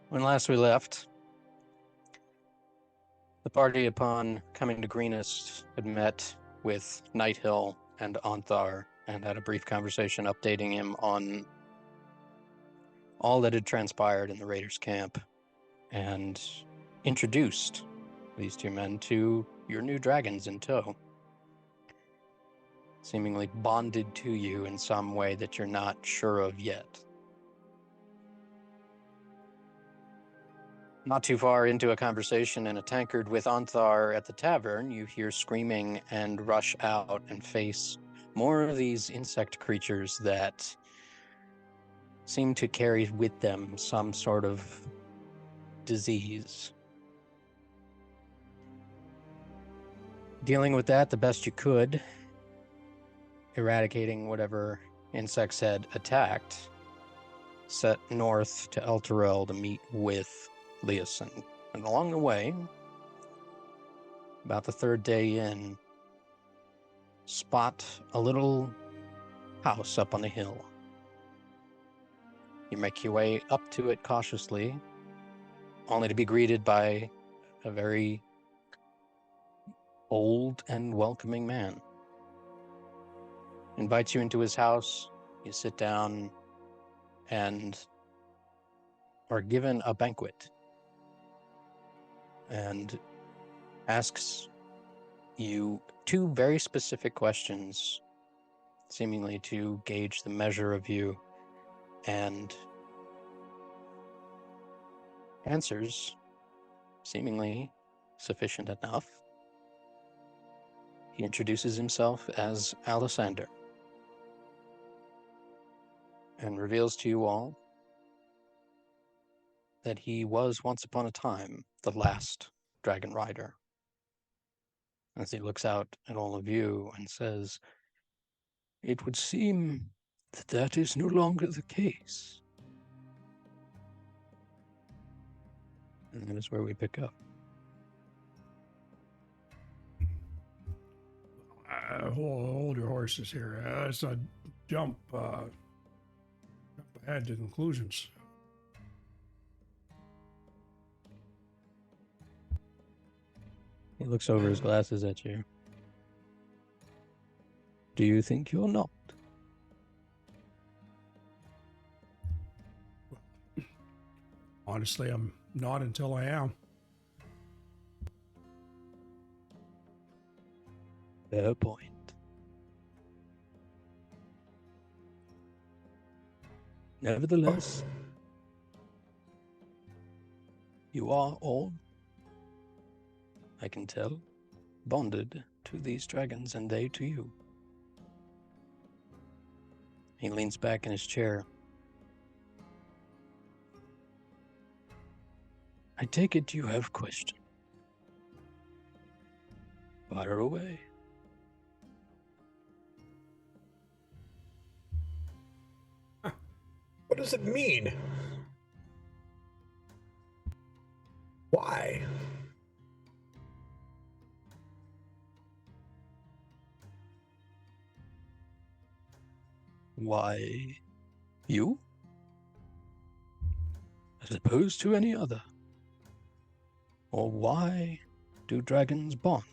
When last we left, the party, upon coming to Greenest, had met with Nighthill and Onthar and had a brief conversation updating him on all that had transpired in the Raiders' camp and introduced these two men to your new dragons in tow, seemingly bonded to you in some way that you're not sure of yet. Not too far into a conversation in a tankard with Onthar at the tavern, you hear screaming and rush out and face more of these insect creatures that seem to carry with them some sort of disease. Dealing with that the best you could, eradicating whatever insects had attacked, set north to Elturel to meet with Leosin. And along the way, about the third day in, spot a little house up on a hill. You make your way up to it cautiously, only to be greeted by a very old and welcoming man. Invites you into his house, you sit down, and are given a banquet, and asks you two very specific questions, seemingly to gauge the measure of you, and answers seemingly sufficient enough. He introduces himself as Alisander and reveals to you all that he was once upon a time the last Dragonrider. As he looks out at all of you and says, "It would seem that that is no longer the case." And that is where we pick up. Hold your horses here. Let's jump ahead to conclusions. He looks over his glasses at you. Do you think you're not? Honestly, I'm not until I am. Fair point. Nevertheless, you are all, I can tell, bonded to these dragons and they to you. He leans back in his chair. I take it you have questions. Fire away. What does it mean? Why? Why you? As opposed to any other? Or why do dragons bond?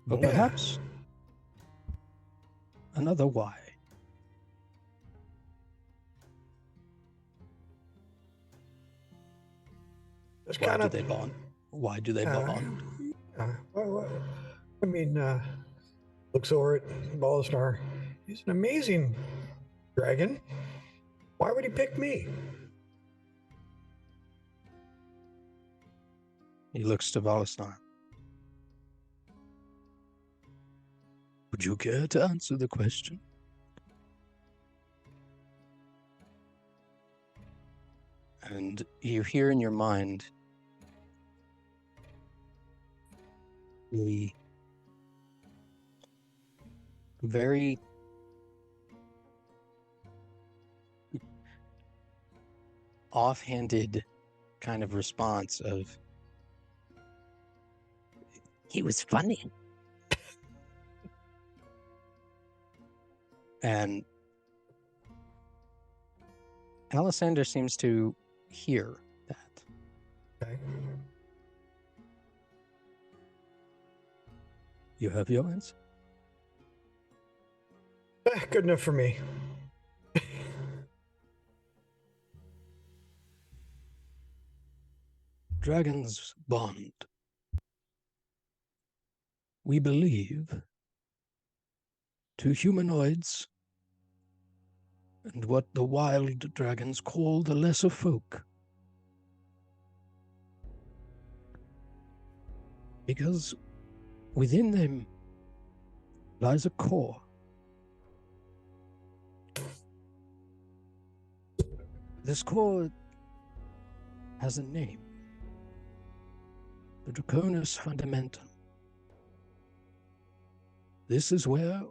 Or Both. perhaps another why. Just Why kind do of. they bond? Why do they bond? I mean, looks over at Ballastar. He's an amazing dragon. Why would he pick me? He looks to Valisnar. Would you care to answer the question? And you hear in your mind a very offhanded kind of response of, he was funny. And Alisander seems to hear that. Okay. You have your answer? Good enough for me. Dragons bond. We believe to humanoids and what the wild dragons call the lesser folk. Because within them lies a core. This core has a name. The Draconis Fundamentum. This is where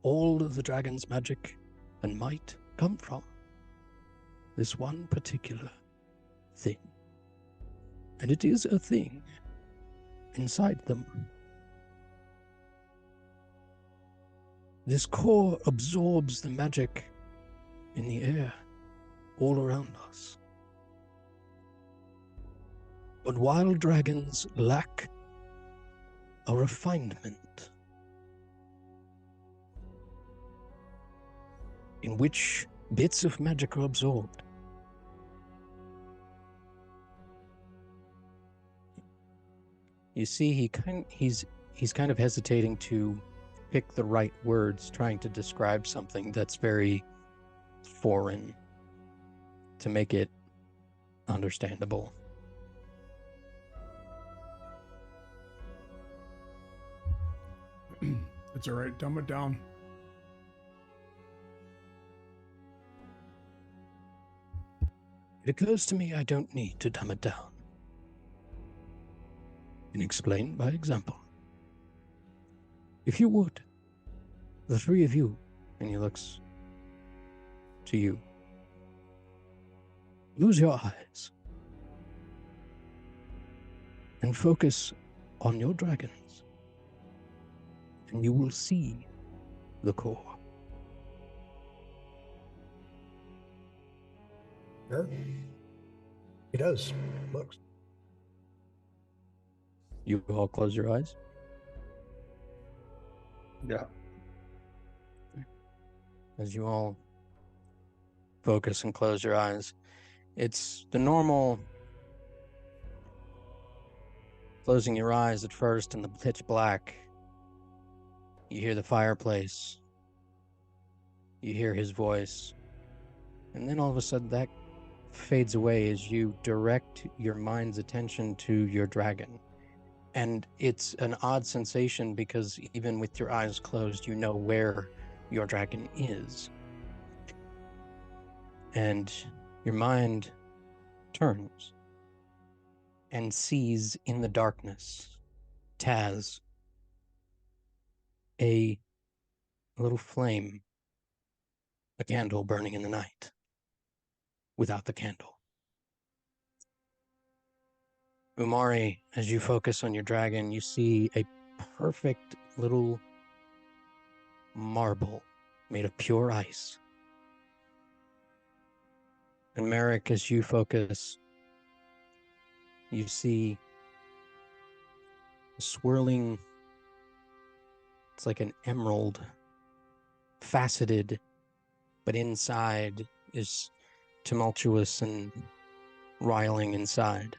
all of the dragon's magic and might come from. This one particular thing. And it is a thing inside them. This core absorbs the magic in the air all around us. But wild dragons lack a refinement in which bits of magic are absorbed. You see, he's kind of hesitating to pick the right words, trying to describe something that's very foreign to make it understandable. It's all right. Dumb it down. It occurs to me I don't need to dumb it down. And explain by example. If you would, the three of you, and he looks to you, use your eyes and focus on your dragons, and you will see the core. Sure. He does. Looks. You all close your eyes. Yeah. As you all focus and close your eyes, it's the normal closing your eyes at first in the pitch black. You hear the fireplace. You hear his voice. And then all of a sudden that fades away as you direct your mind's attention to your dragon. And it's an odd sensation because even with your eyes closed, you know where your dragon is. And your mind turns and sees in the darkness Taz, a little flame, a candle burning in the night without the candle. Umari, as you focus on your dragon, you see a perfect little marble made of pure ice. And Merrick, as you focus, you see a swirling, it's like an emerald, faceted, but inside is tumultuous and riling inside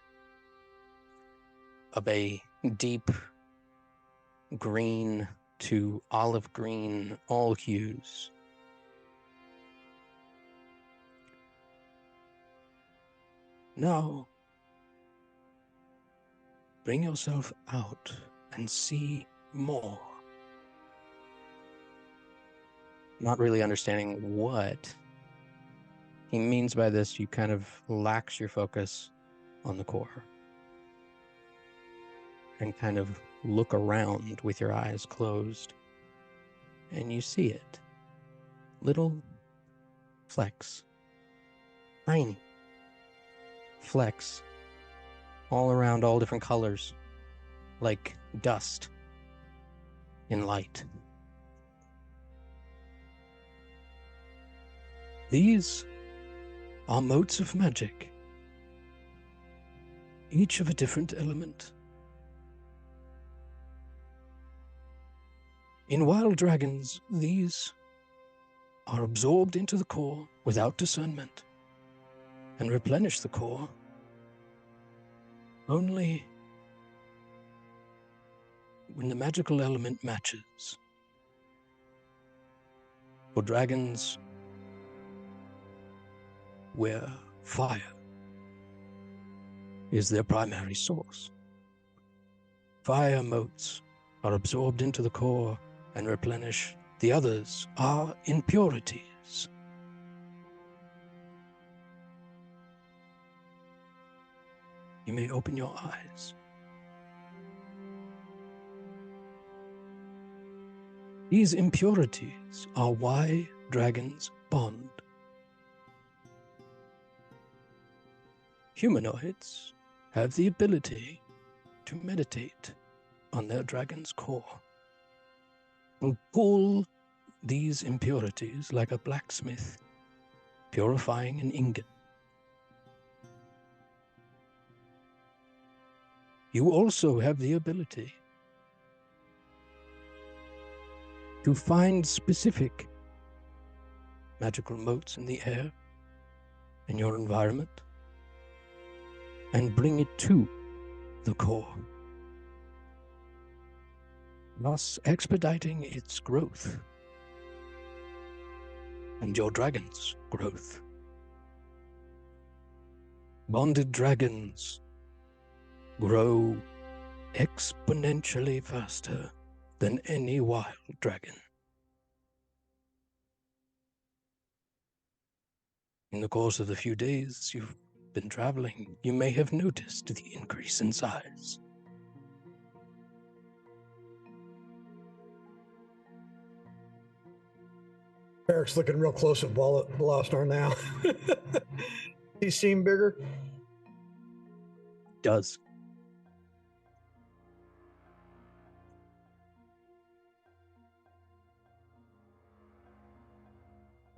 of a deep green to olive green, all hues. Now, bring yourself out and see more. Not really understanding what he means by this, you kind of lax your focus on the core and kind of look around with your eyes closed, and you see it. Little flecks, tiny flecks, all around, all different colors, like dust in light. These are motes of magic each of a different element. In wild dragons, these are absorbed into the core without discernment and replenish the core only when the magical element matches. For dragons, where fire is their primary source, fire motes are absorbed into the core and replenish. The others are impurities. You may open your eyes. These impurities are why dragons bond. Humanoids have the ability to meditate on their dragon's core and pull these impurities like a blacksmith purifying an ingot. You also have the ability to find specific magical motes in the air, in your environment, and bring it to the core, thus expediting its growth and your dragon's growth. Bonded dragons grow exponentially faster than any wild dragon. In the course of the few days you've been traveling, you may have noticed the increase in size. Eric's looking real close at Ballastar now. He seem bigger? Does.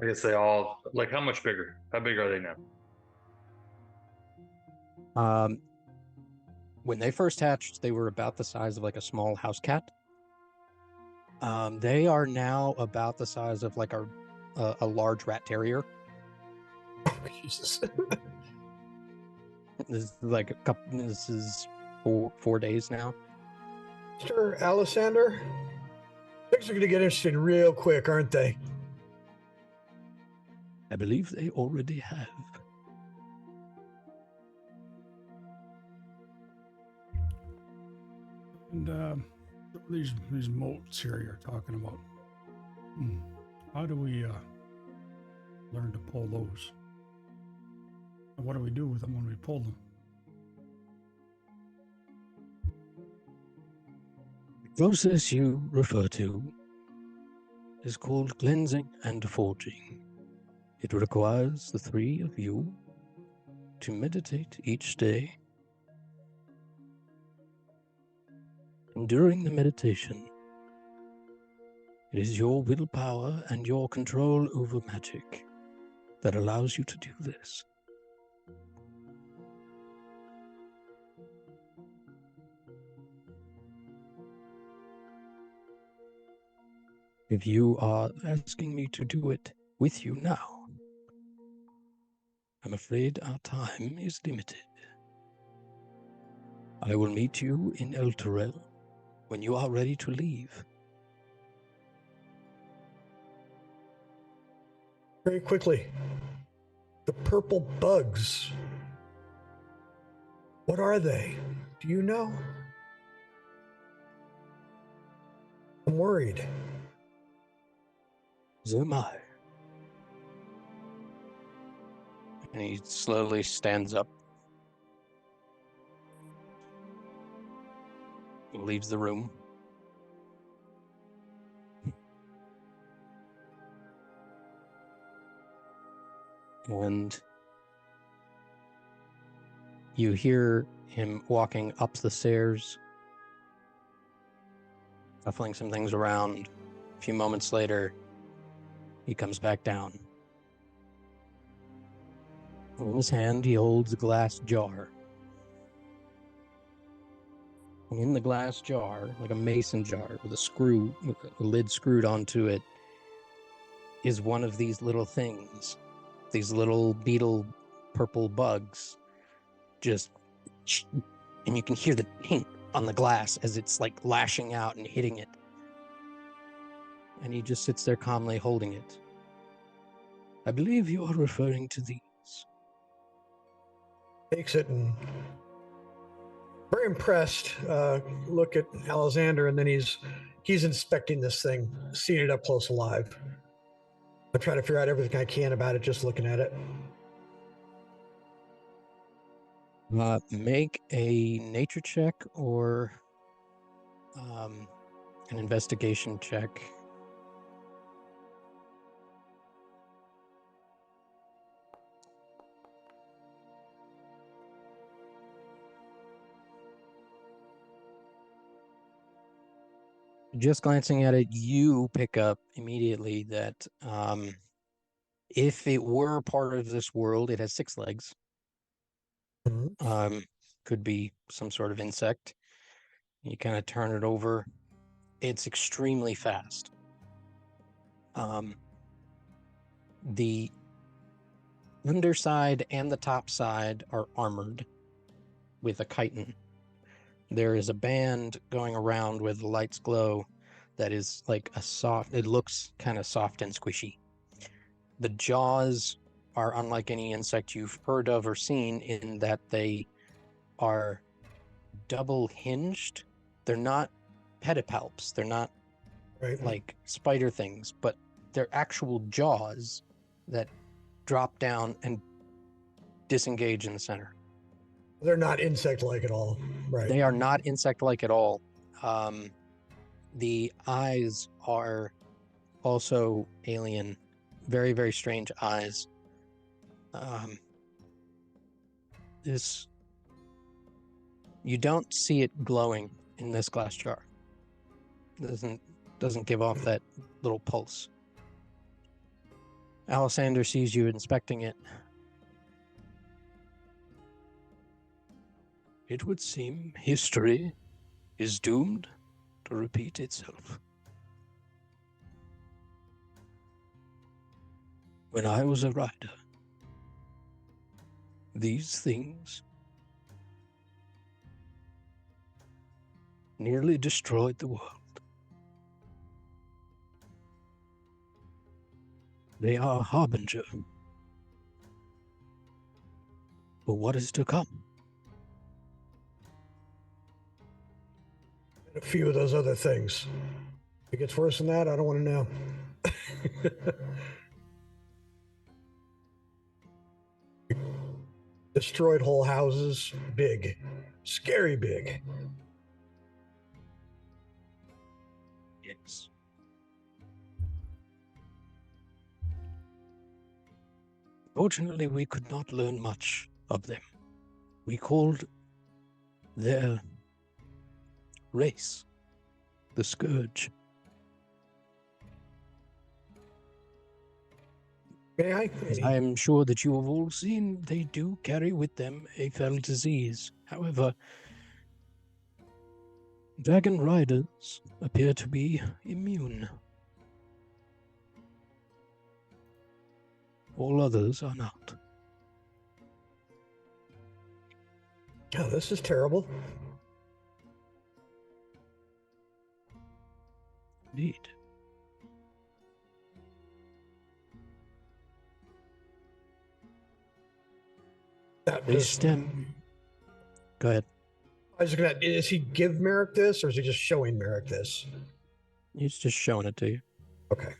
I guess they all, like, how much bigger? How big are they now? When they first hatched, they were about the size of like a small house cat. They are now about the size of like a large rat terrier. Oh, Jesus. This is like a couple. This is 4 days now. Mr. Alessander, things are going to get interesting real quick, aren't they? I believe they already have. And these moats here you're talking about. How do we learn to pull those? And what do we do with them when we pull them? The process you refer to is called cleansing and forging. It requires the three of you to meditate each day. And during the meditation, it is your willpower and your control over magic that allows you to do this. If you are asking me to do it with you now, I'm afraid our time is limited. I will meet you in Elturel when you are ready to leave. Very quickly. The purple bugs. What are they? Do you know? I'm worried. So am I. And he slowly stands up. Leaves the room. And you hear him walking up the stairs, shuffling some things around. A few moments later, he comes back down. In his hand, he holds a glass jar. And in the glass jar, like a mason jar with a lid screwed onto it, is one of these little things, these little beetle purple bugs, just, and you can hear the pink on the glass as it's like lashing out and hitting it. And he just sits there calmly holding it. I believe you are referring to these. Takes it and very impressed. Look at Alexander, and then he's inspecting this thing, seeing it up close alive. I'm trying to figure out everything I can about it, just looking at it. Make a nature check or an investigation check. Just glancing at it, you pick up immediately that if it were part of this world, it has 6 legs. Mhm. Could be some sort of insect. You kind of turn it over. It's extremely fast. The underside and the top side are armored with a chitin. There is a band going around where the lights glow that is like it looks kind of soft and squishy. The jaws are unlike any insect you've heard of or seen in that they are double hinged. They're not pedipalps. They're not Right. like spider things, but they're actual jaws that drop down and disengage in the center. They're not insect-like at all. Right. They are not insect-like at all. The eyes are also alien, very, very strange eyes. You don't see it glowing in this glass jar. It doesn't give off that little pulse. Alexander sees you inspecting it. It would seem history is doomed to repeat itself. When I was a rider, these things nearly destroyed the world. They are a harbinger for what is to come. A few of those other things. If it gets worse than that, I don't want to know. Destroyed whole houses, big, scary big. Yes. Fortunately, we could not learn much of them. We called their race the Scourge. May I? As I am sure that you have all seen, they do carry with them a fell disease. However, dragon riders appear to be immune. All others are not. Oh, this is terrible. Indeed. That They just, stem. Go ahead. I was just gonna. Does he give Merrick this, or is he just showing Merrick this? He's just showing it to you. Okay.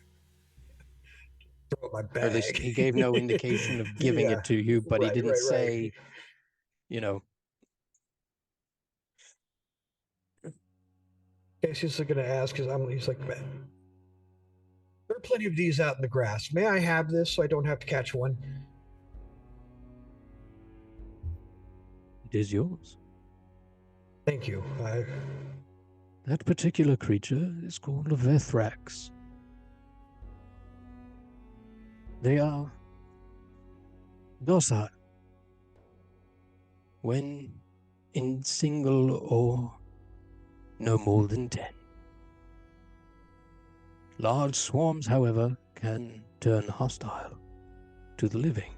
Throw it in my bag. Or at least he gave no indication of giving Yeah. it to you, but he didn't Right. say, you know. Casey's going to ask, he's like, there are plenty of these out in the grass. May I have this so I don't have to catch one? It is yours. Thank you. That particular creature is called a Vethrax. They are docile. When in single or no more than 10. Large swarms, however, can turn hostile to the living.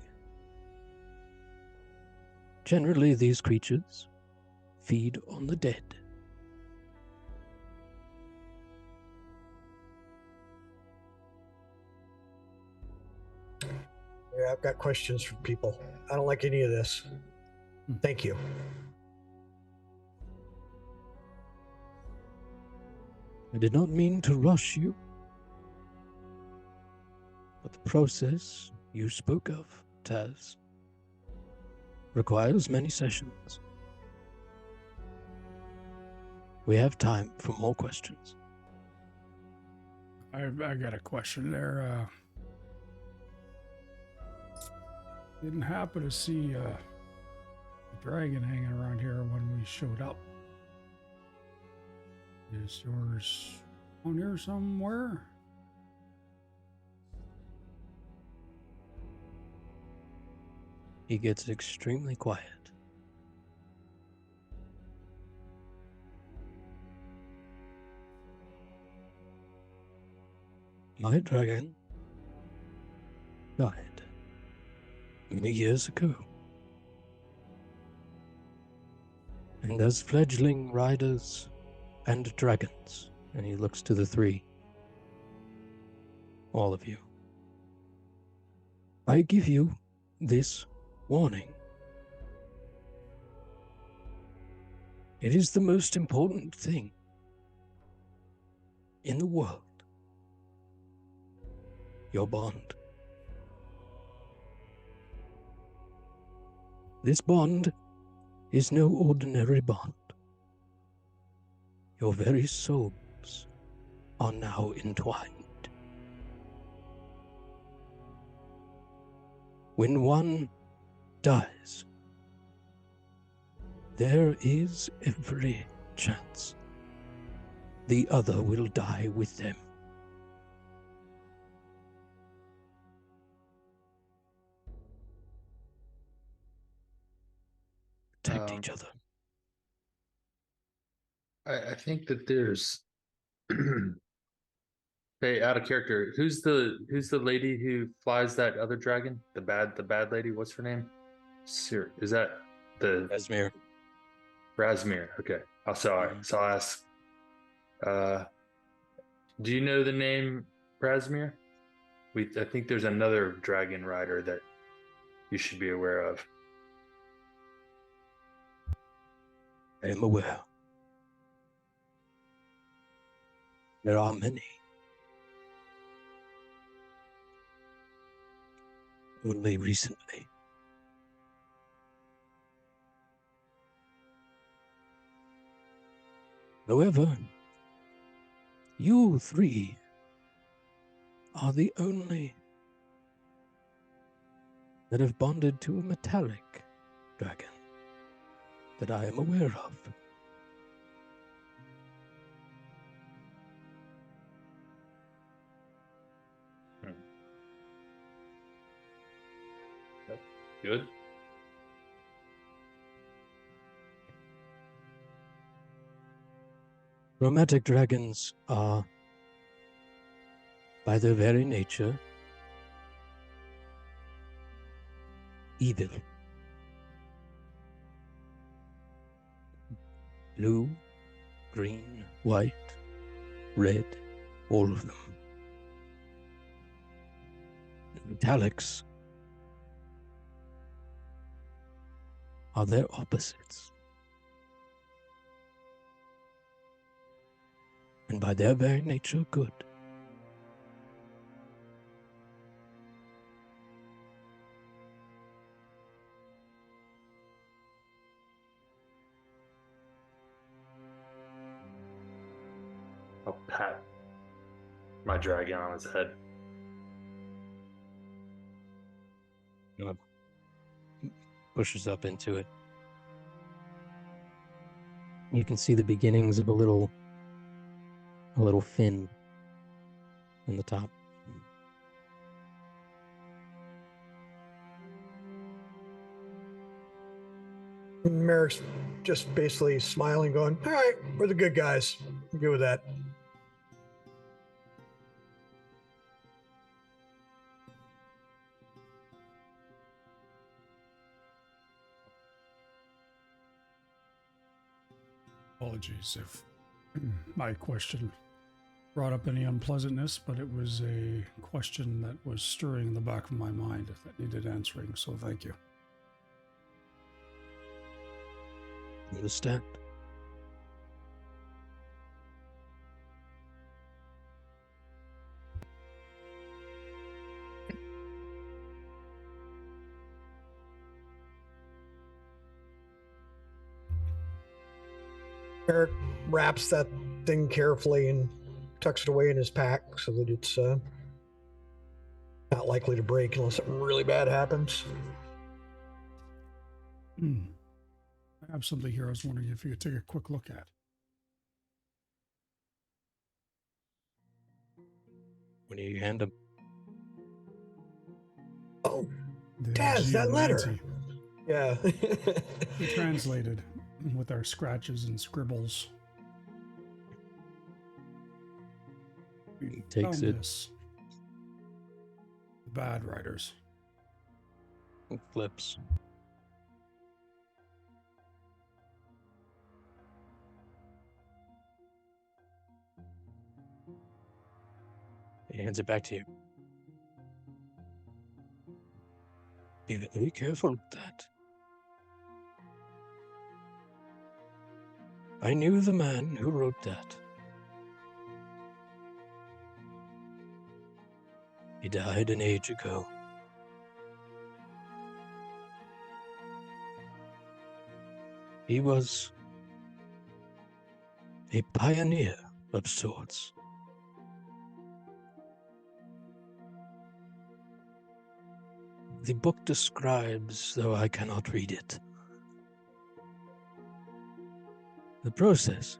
Generally, these creatures feed on the dead. Yeah, I've got questions from people. I don't like any of this. Thank you. I did not mean to rush you, but the process you spoke of, Taz, requires many sessions. We have time for more questions. I got a question there. Didn't happen to see a dragon hanging around here when we showed up. Is yours on here somewhere? He gets extremely quiet. My dragon died many years ago. And as fledgling riders and dragons, and he looks to the three, all of you, I give you this warning. It is the most important thing in the world. Your bond. This bond is no ordinary bond. Your very souls are now entwined. When one dies, there is every chance the other will die with them. Protect each other. I think that there's hey, out of character. Who's the lady who flies that other dragon? The bad lady. What's her name? Sir, is that the Esmir. Razmir? Okay. Oh, sorry. Mhm. So I'll ask. Do you know the name Razmir? I think there's another dragon rider that you should be aware of. I am aware. There are many. Only recently. However, you three are the only that have bonded to a metallic dragon that I am aware of. Good. Chromatic dragons are, by their very nature, evil. Blue, green, white, red, all of them. The metallics are their opposites. And by their very nature, good. I'll pat my dragon on his head. Pushes up into it. You can see the beginnings of a little fin in the top. Merrick's just basically smiling, going, "All right, we're the good guys. I'm good with that." Apologies if my question brought up any unpleasantness, but it was a question that was stirring in the back of my mind that needed answering, so thank you. Understand? Merrick wraps that thing carefully and tucks it away in his pack so that it's not likely to break unless something really bad happens. I have something here I was wondering if you could take a quick look at. When you hand him, Oh, The Daz, that letter. geomancy. Yeah. We translated with our scratches and scribbles. We He takes found it. this. The bad riders. flips. He hands it back to you. Be very careful with that. I knew the man who wrote that. He died an age ago. He was a pioneer of sorts. The book describes, though I cannot read it, the process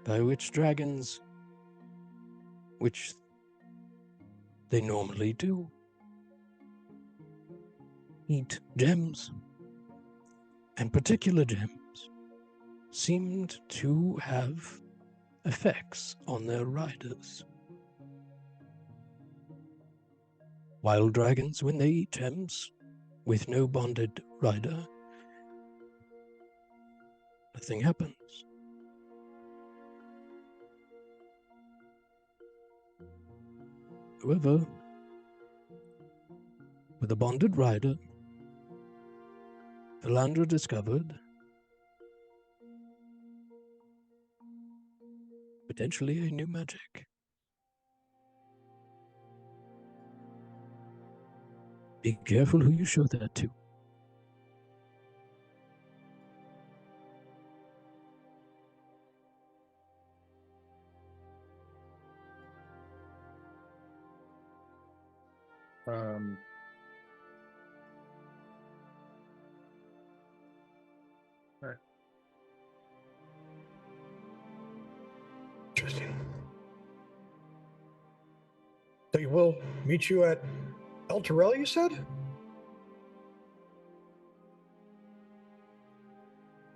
by which dragons, which they normally do, eat gems, and particular gems seemed to have effects on their riders. Wild dragons, when they eat gems with no bonded rider, nothing happens. However, with a bonded rider, Philandra discovered potentially a new magic. Be careful who you show that to. Right. Interesting. So we'll meet you at Elturel, you said?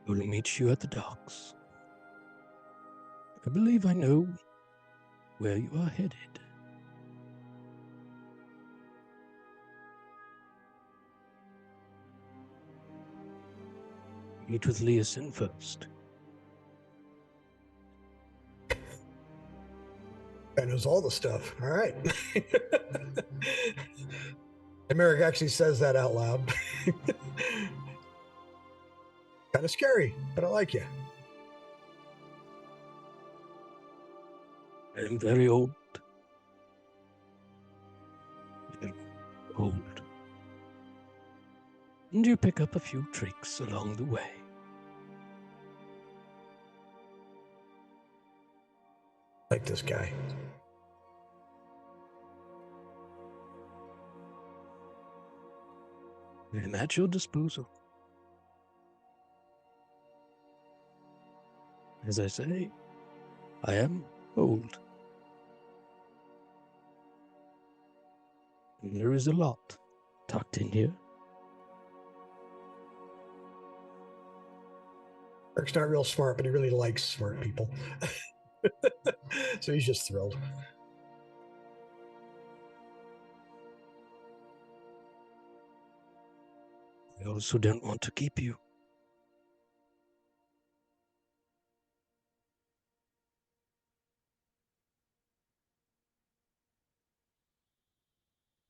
I will meet you at the docks. I believe I know where you are headed. Meet with Leosin first. That knows all the stuff. All right. And Merrick actually says that out loud. Kind of scary, but I like you. I am very old. Very old. And you pick up a few tricks along the way. Like this guy. I am at your disposal. As I say, I am old. And there is a lot tucked in here. Eric's not real smart, but he really likes smart people. So he's just thrilled. I also don't want to keep you.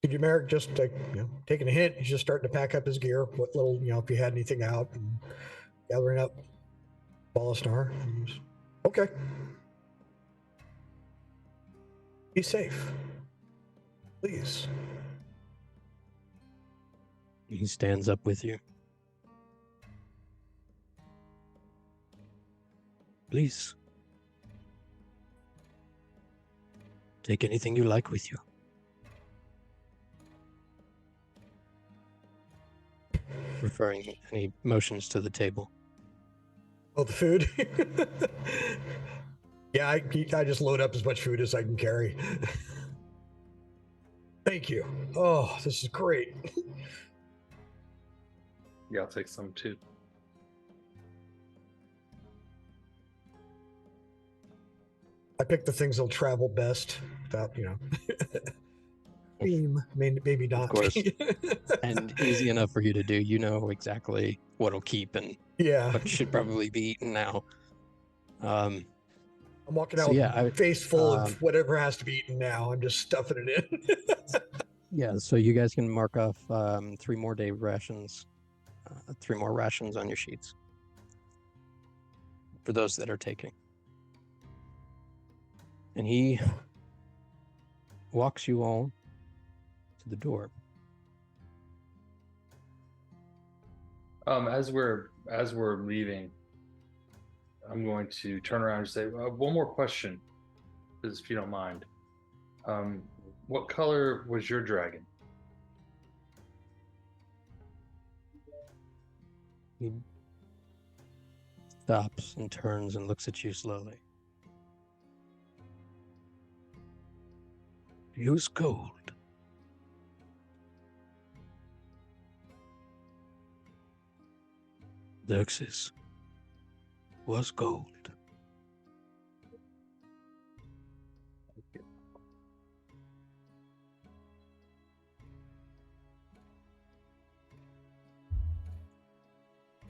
Could you, Merrick, just like, taking a hint, he's just starting to pack up his gear. What little, if he had anything out, and gathering up Ballasnar. Okay. Be safe. Please. He stands up with you. Please. Take anything you like with you. Referring any motions to the table. Oh, the food? Yeah, I just load up as much food as I can carry. Thank you. Oh, this is great. Yeah, I'll take some too. I picked the things that'll travel best without, theme. Maybe not. Of course. And easy enough for you to do. You know exactly what'll keep and Yeah. what should probably be eaten now. I'm walking so out with yeah, a face full of whatever has to be eaten now. I'm just stuffing it in. Yeah, so you guys can mark off 3 more day rations, 3 more rations on your sheets for those that are taking. And he walks you all to the door. As we're leaving, I'm going to turn around and say, one more question, if you don't mind. What color was your dragon? He stops and turns and looks at you slowly. He was gold. Xerxes was gold.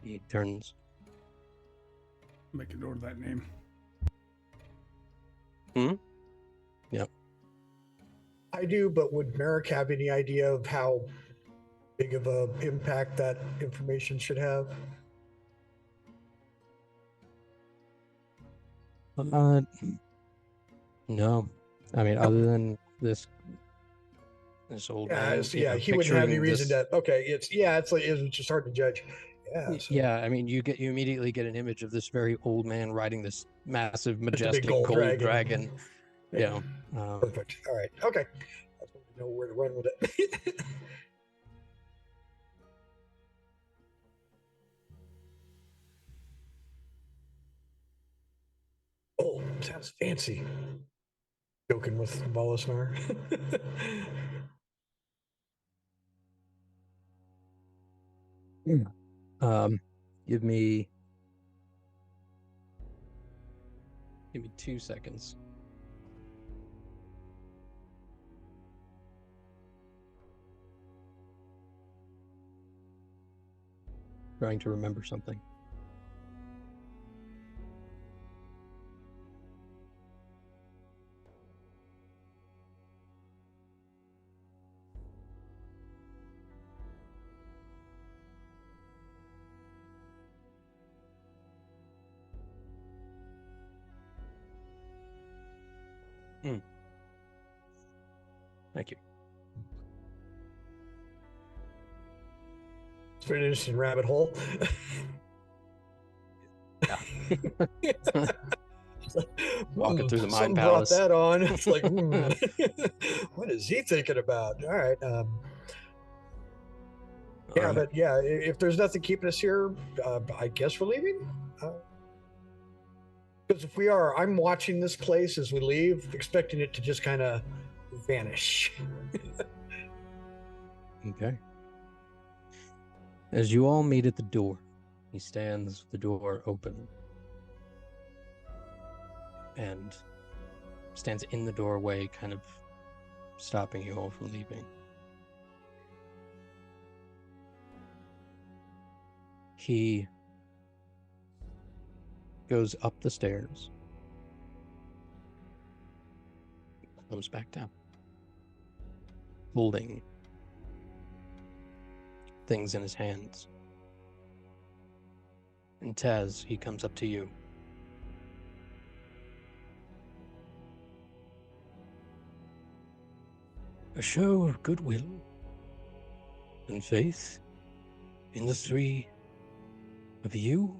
He turns. Make a note of that name. Yep. I do, but would Merrick have any idea of how big of a impact that information should have? No. I mean, other than this old man. He wouldn't have any reason this, to. Okay, it's just hard to judge. Yeah. So. Yeah, I mean, you immediately get an image of this very old man riding this massive, majestic gold dragon. Yeah. Perfect. All right. Okay. I know where to run with it. Oh, sounds fancy. Joking with Ballasnar. Give me 2 seconds. Trying to remember something. Thank you. It's been an interesting rabbit hole. Yeah. Walking through the mind brought palace. that on. It's like, what is he thinking about? All right. If there's nothing keeping us here, I guess we're leaving. Because if we are, I'm watching this place as we leave, expecting it to just kind of vanish. Okay. As you all meet at the door, He stands with the door open and stands in the doorway, kind of stopping you all from leaving. He goes up the stairs, comes back down, holding things in his hands. And Taz, he comes up to you. A show of goodwill and faith in the three of you.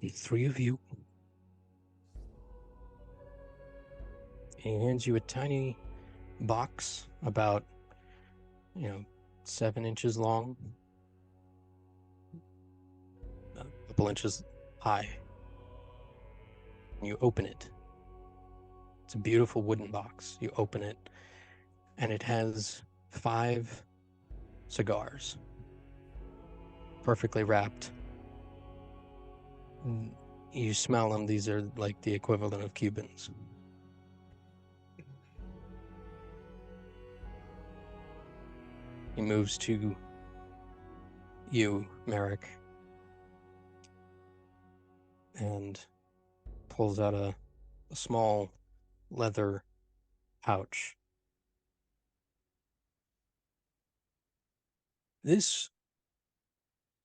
The three of you. He hands you a tiny box about, 7 inches long, a couple inches high. You open it. It's a beautiful wooden box. You open it, and it has 5 cigars, perfectly wrapped. You smell them. These are like the equivalent of Cubans. He moves to you, Merrick, and pulls out a small leather pouch. This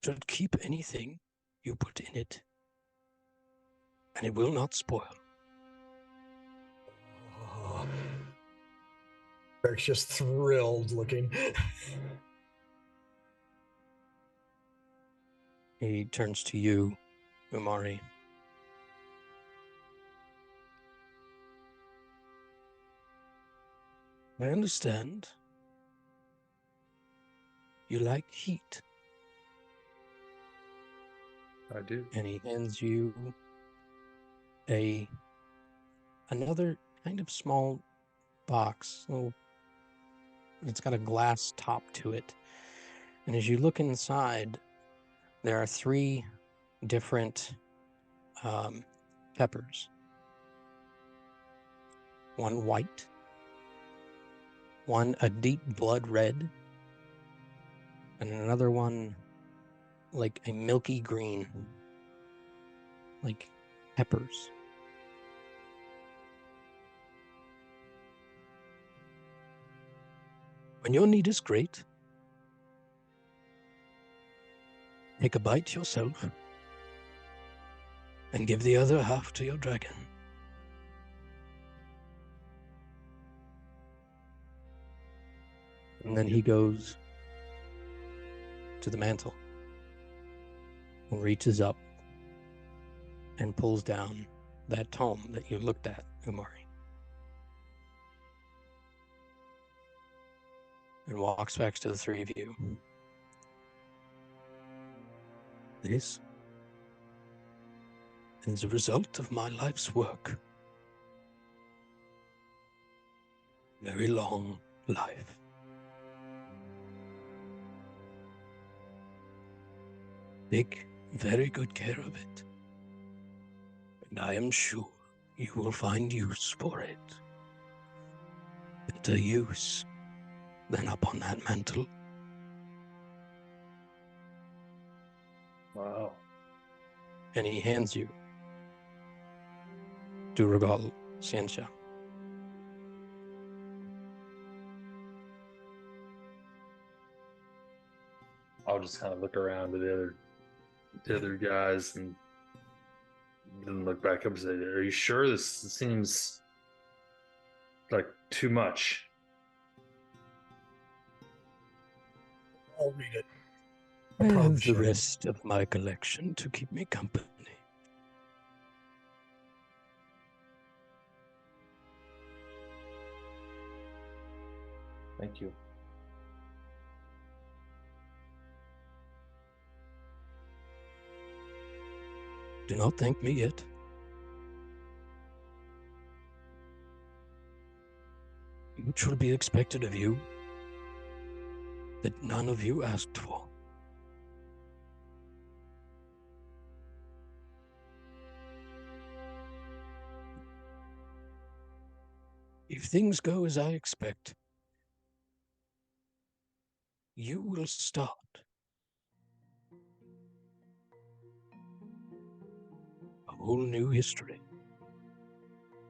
should keep anything you put in it, and it will not spoil. Oh. Eric's just thrilled looking. He turns to you, Umari. I understand. You like heat. I do. And he hands you another kind of small box. It's got a glass top to it. And as you look inside, there are 3 different peppers. One white, one a deep blood red, and another one like a milky green, like peppers. When your need is great, take a bite yourself and give the other half to your dragon. And then he goes to the mantle and reaches up and pulls down that tome that you looked at, Umari. And walks back to the 3 of you. This is a result of my life's work. Very long life. Take very good care of it. And I am sure you will find use for it. Better use than up on that mantle. Wow. And he hands you Duragal Ciencia. I'll just kind of look around to the other guys and then look back up and say, "Are you sure this seems like too much?" I'll read it. I have promise the you. rest of my collection to keep me company. Thank you. Do not thank me yet. Which will be expected of you that none of you asked for. If things go as I expect, you will start a whole new history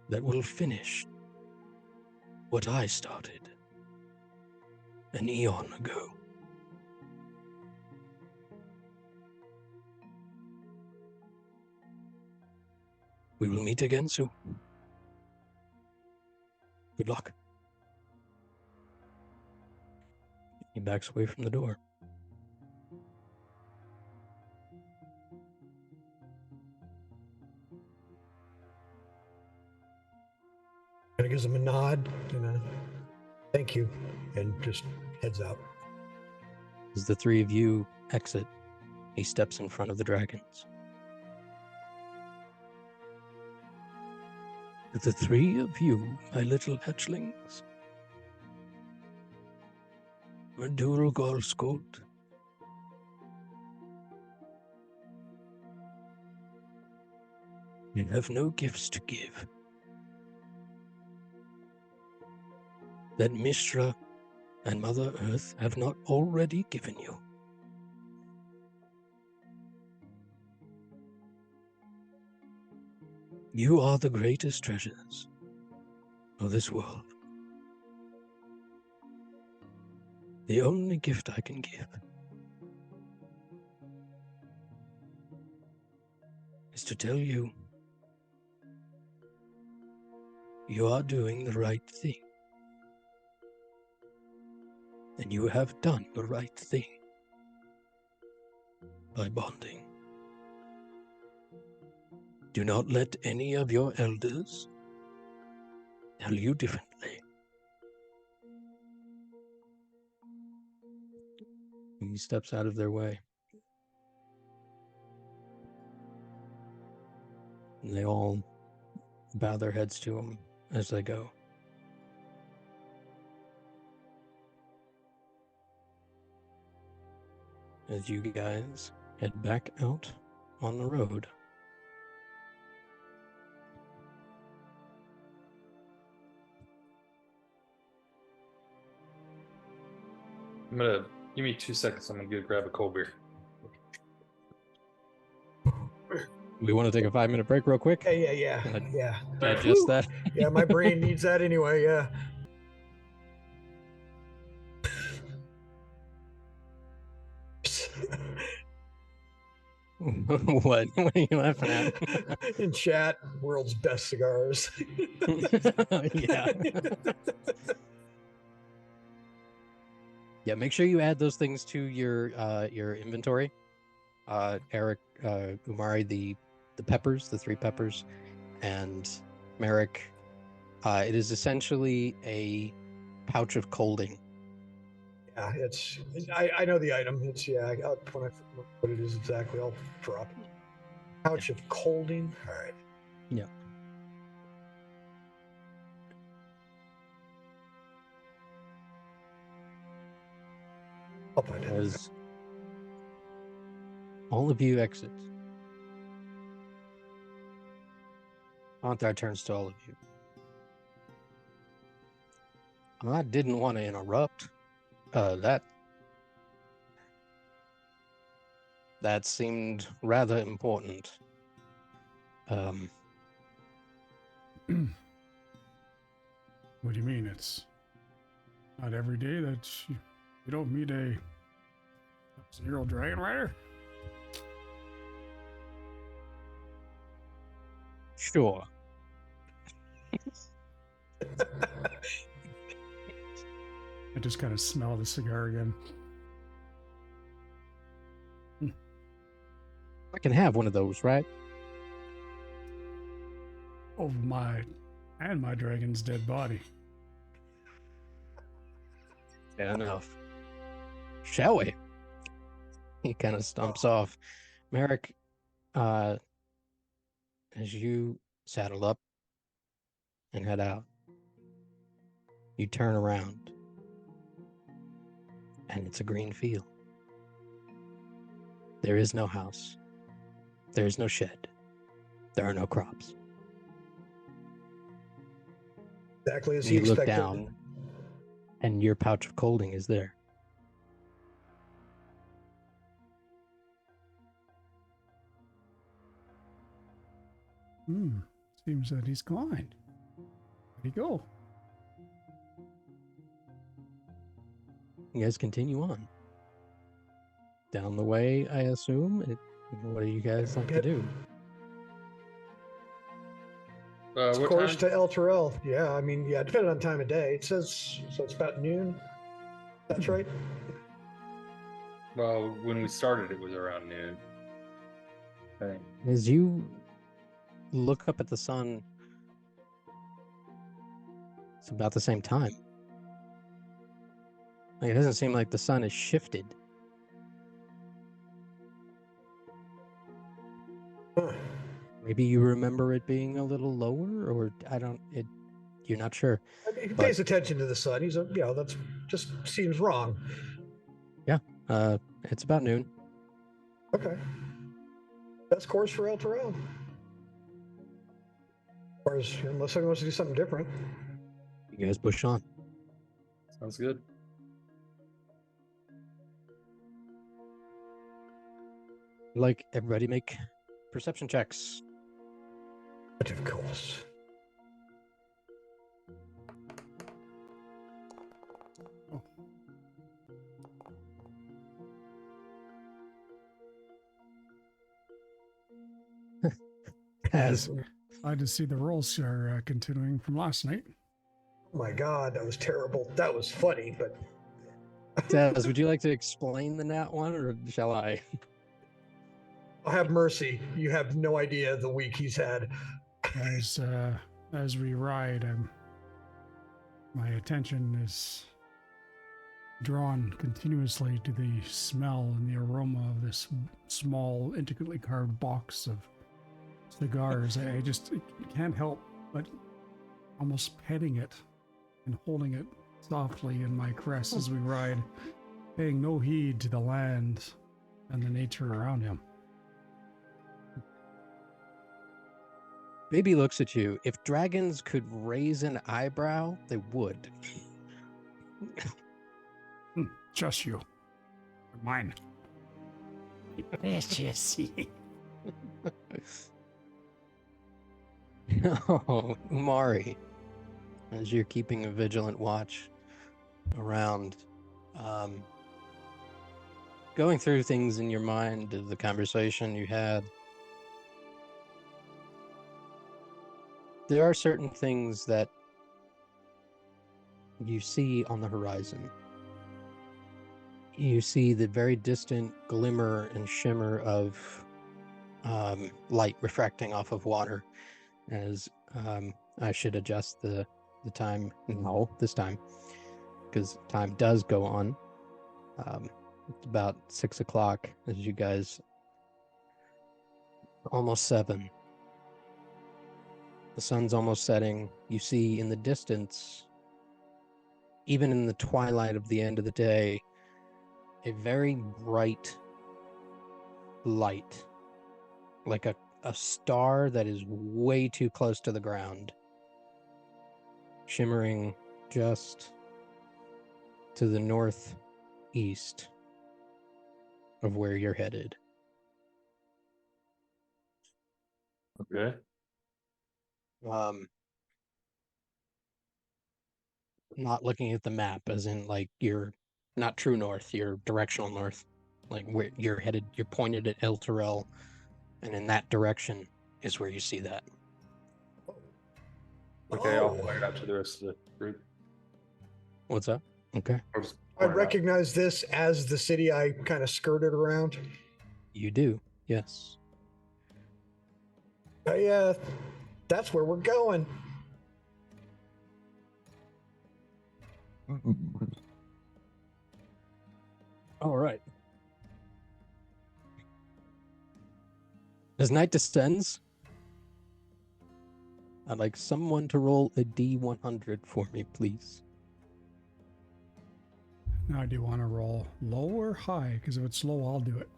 that will finish what I started an eon ago. We will meet again soon. Good luck. He backs away from the door. Kind of gives him a nod and a thank you, and just heads out. As the three of you exit, he steps in front of the dragons. The three of you, my little hatchlings, Elturel Golskot, you have no gifts to give that Mishra and Mother Earth have not already given you. You are the greatest treasures of this world. The only gift I can give is to tell you you are doing the right thing. And you have done the right thing by bonding. Do not let any of your elders tell you differently. He steps out of their way. And they all bow their heads to him as they go. As you guys head back out on the road. I'm gonna give me 2 seconds. I'm gonna go grab a cold beer. We want to take a 5-minute break real quick. Yeah. Digest Whew. that. Yeah, my brain needs that anyway. Yeah. What? What are you laughing at? In chat, world's best cigars. Yeah. Yeah, make sure you add those things to your inventory. Eric, Umari, the peppers, the 3 peppers, and Merrick, it is essentially a pouch of colding. Yeah, it's. I know the item. It's when I forget what it is exactly, I'll drop it. Pouch of colding. All right. Yeah. I'll find it. As all of you exit, Anthar turns to all of you. I didn't want to interrupt. That seemed rather important. What do you mean? It's not every day that you don't meet a 0 Dragonrider? Sure. I just kind of smell the cigar again. I can have one of those, right? Over my dragon's dead body. Fair enough. Shall we? He kind of stomps off. Merrick, as you saddle up and head out, you turn around, and it's a green field. There is no house. There is no shed. There are no crops. Exactly as And he you look expected. down, and your pouch of colding is there. Seems that he's gone. Where'd he go? You guys continue on. Down the way, I assume. What do you guys like to do? Of What course, time? to Elturel. Yeah, I mean, yeah, depending on time of day. It says, so it's about noon. That's right. Well, when we started, it was around noon. I think. As you look up at the sun, it's about the same time. Like, it doesn't seem like the sun has shifted. Huh. Maybe you remember it being a little lower, or you're not sure. I mean, he But- pays attention to the sun. He's that's just seems wrong. It's about noon. Okay. Best course for Elturel. Or unless someone wants to do something different. You guys push on. Sounds good. Like, everybody make perception checks. But of course. As Glad to see the rolls are continuing from last night. Oh my God, that was terrible. That was funny, but Taz, would you like to explain the nat one, or shall I? I'll have mercy. You have no idea the week he's had. As we ride, my attention is drawn continuously to the smell and the aroma of this small, intricately carved box of cigars. I just can't help but almost petting it and holding it softly in my caress as we ride, paying no heed to the land and the nature around him. Baby looks at you. If dragons could raise an eyebrow, they would. Just you. Mine. Oh, Umari, as you're keeping a vigilant watch around, going through things in your mind of the conversation you had, there are certain things that you see on the horizon. You see the very distant glimmer and shimmer of light refracting off of water. As I should adjust the time this time, because time does go on. It's about 6 o'clock as you guys, almost 7. The sun's almost setting. You see in the distance, even in the twilight of the end of the day, a very bright light, like a star that is way too close to the ground, shimmering just to the northeast of where you're headed. Okay. Not looking at the map, as in, like, you're not true north, you're directional north. Like, where you're headed, you're pointed at Elturel, and in that direction is where you see that. Okay, I'll Oh. point it out to the rest of the group. What's up? Okay. I'll just I point it out. recognize this as the city I kind of skirted around. You do, yes. Yeah, that's where we're going. All right. As night descends, I'd like someone to roll a D100 for me, please. Now, do you want to roll low or high? Because if it's low, I'll do it.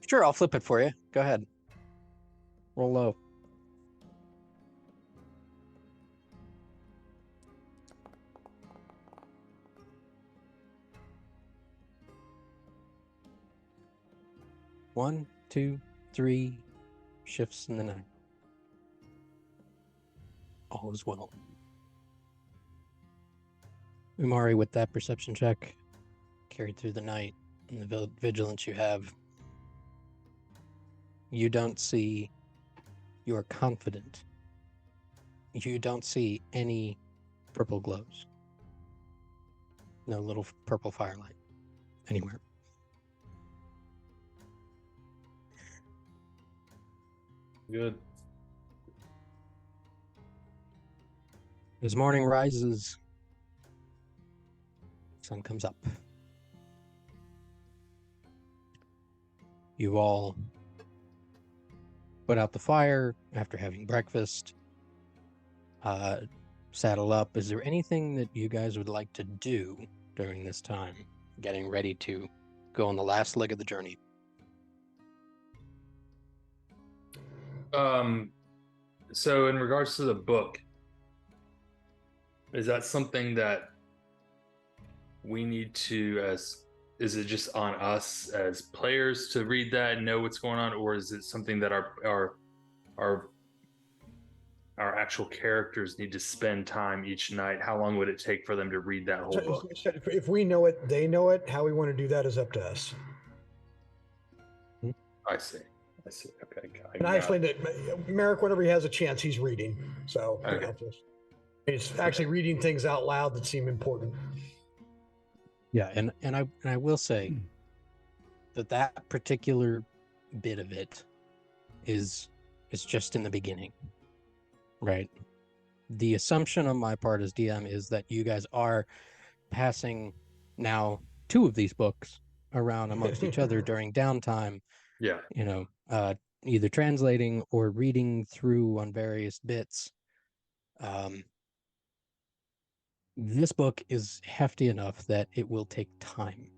Sure, I'll flip it for you. Go ahead. Roll low. One, two, three shifts in the night. All is well. Umari, with that perception check, carried through the night and the vigilance you have, you don't see, you are confident. You don't see any purple glows. No little purple firelight anywhere. Good. As morning rises, sun comes up. You all put out the fire after having breakfast, saddle up. Is there anything that you guys would like to do during this time, getting ready to go on the last leg of the journey? So in regards to the book, is that something that we need to, is it just on us as players to read that and know what's going on, or is it something that our actual characters need to spend time each night? How long would it take for them to read that whole book? If we know it, they know it. How we want to do that is up to us. I see. Okay. And I explained that Merrick, whenever he has a chance, he's reading. So Okay. he's actually reading things out loud that seem important. Yeah, and I will say that particular bit of it is just in the beginning, right? The assumption on my part as DM is that you guys are passing now 2 of these books around amongst each other during downtime. Yeah. Either translating or reading through on various bits. This book is hefty enough that it will take time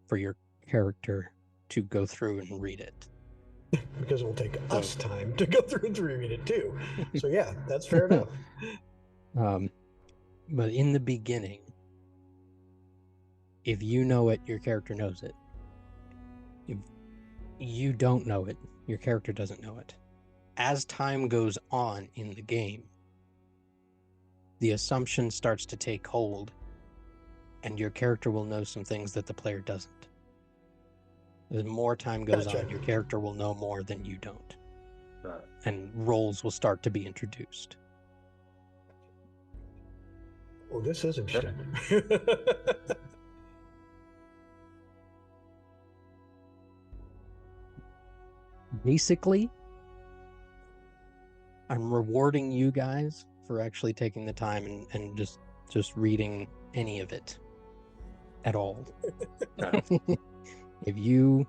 for your character to go through and read it. Because it will take us time to go through and read it too. So yeah, that's fair enough. But in the beginning, if you know it, your character knows it. If you don't know it, your character doesn't know it. As time goes on in the game, the assumption starts to take hold, and your character will know some things that the player doesn't. As more time goes on, your character will know more than you don't. And roles will start to be introduced. Oh, this is interesting. Basically, I'm rewarding you guys for actually taking the time and just reading any of it at all. If you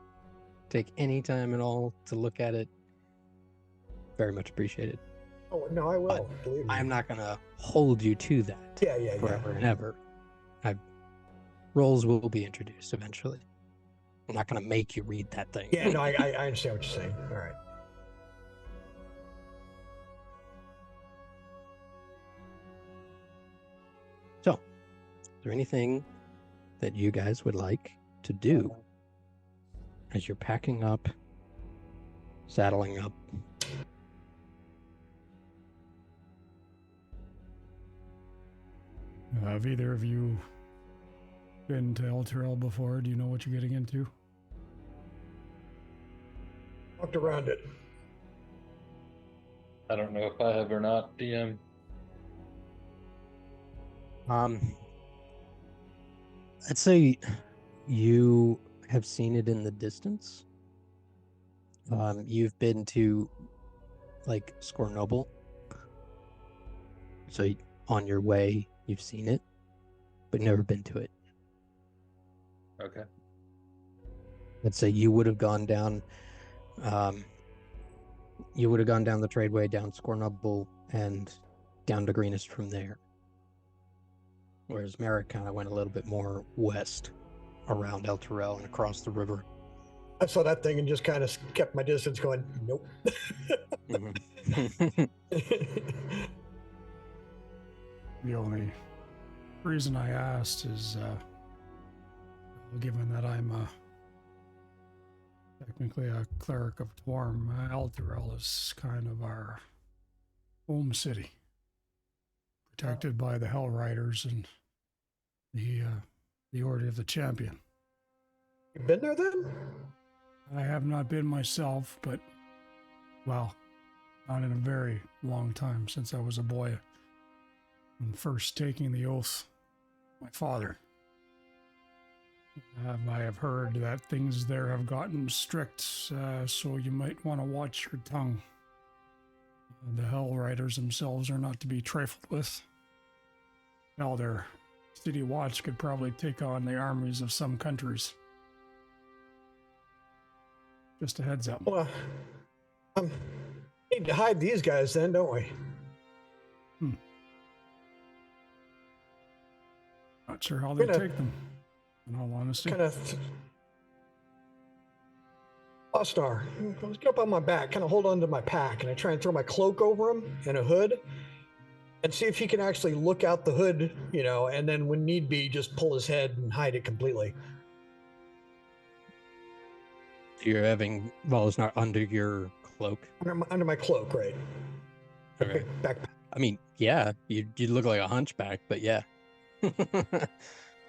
take any time at all to look at it, very much appreciated. Oh, no, I will. Believe me. I'm not going to hold you to that forever and ever. Roles will be introduced eventually. I'm not going to make you read that thing. Yeah, no, I understand what you're saying. All right. So, is there anything that you guys would like to do as you're packing up, saddling up? Have either of you been to Elturel before? Do you know what you're getting into? Walked around it. I don't know if I have or not, DM. I'd say you have seen it in the distance. You've been to, like, Scornoble. So on your way, you've seen it, but never been to it. Okay. Let's say you would have gone down, the tradeway down Scornoble and down to Greenest from there. Whereas Merrick kind of went a little bit more west around Elturel and across the river. I saw that thing and just kind of kept my distance, going, nope. Mhm. The only reason I asked is, given that I'm technically a cleric of Torm, Elturel is kind of our home city, protected by the Hell Riders and the Order of the Champion. You been there then? I have not been myself, but, well, not in a very long time, since I was a boy and first taking the oath, my father. I have heard that things there have gotten strict, so you might want to watch your tongue. The Hell Riders themselves are not to be trifled with. Now their city watch could probably take on the armies of some countries. Just a heads up. Well, need to hide these guys then, don't we? Not sure how they Gonna- take them, in all honesty. Kind of. Star, let's get up on my back, kind of hold on to my pack, and I try and throw my cloak over him and a hood, and see if he can actually look out the hood, and then when need be, just pull his head and hide it completely. You're having Volusnar under your cloak. Under my cloak, right? Okay. Backpack. I mean, yeah, you look like a hunchback, but yeah.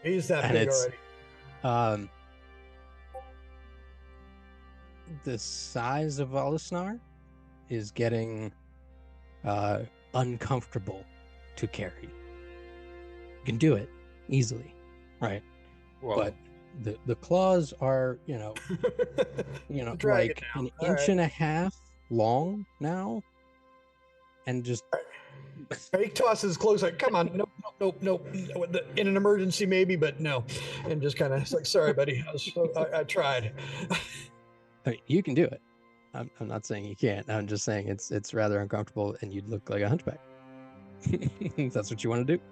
He's that And big it's- already. The size of Volusnar is getting uncomfortable to carry. You can do it easily, right? Well, But the claws are, Drag like it down. an All inch right. and a half long now, and just He tosses close, like, come on, nope. In an emergency, maybe, but no. And just kind of, it's like, sorry, buddy, I tried. I mean, you can do it. I'm not saying you can't. I'm just saying it's rather uncomfortable, and you'd look like a hunchback. If that's what you want to do.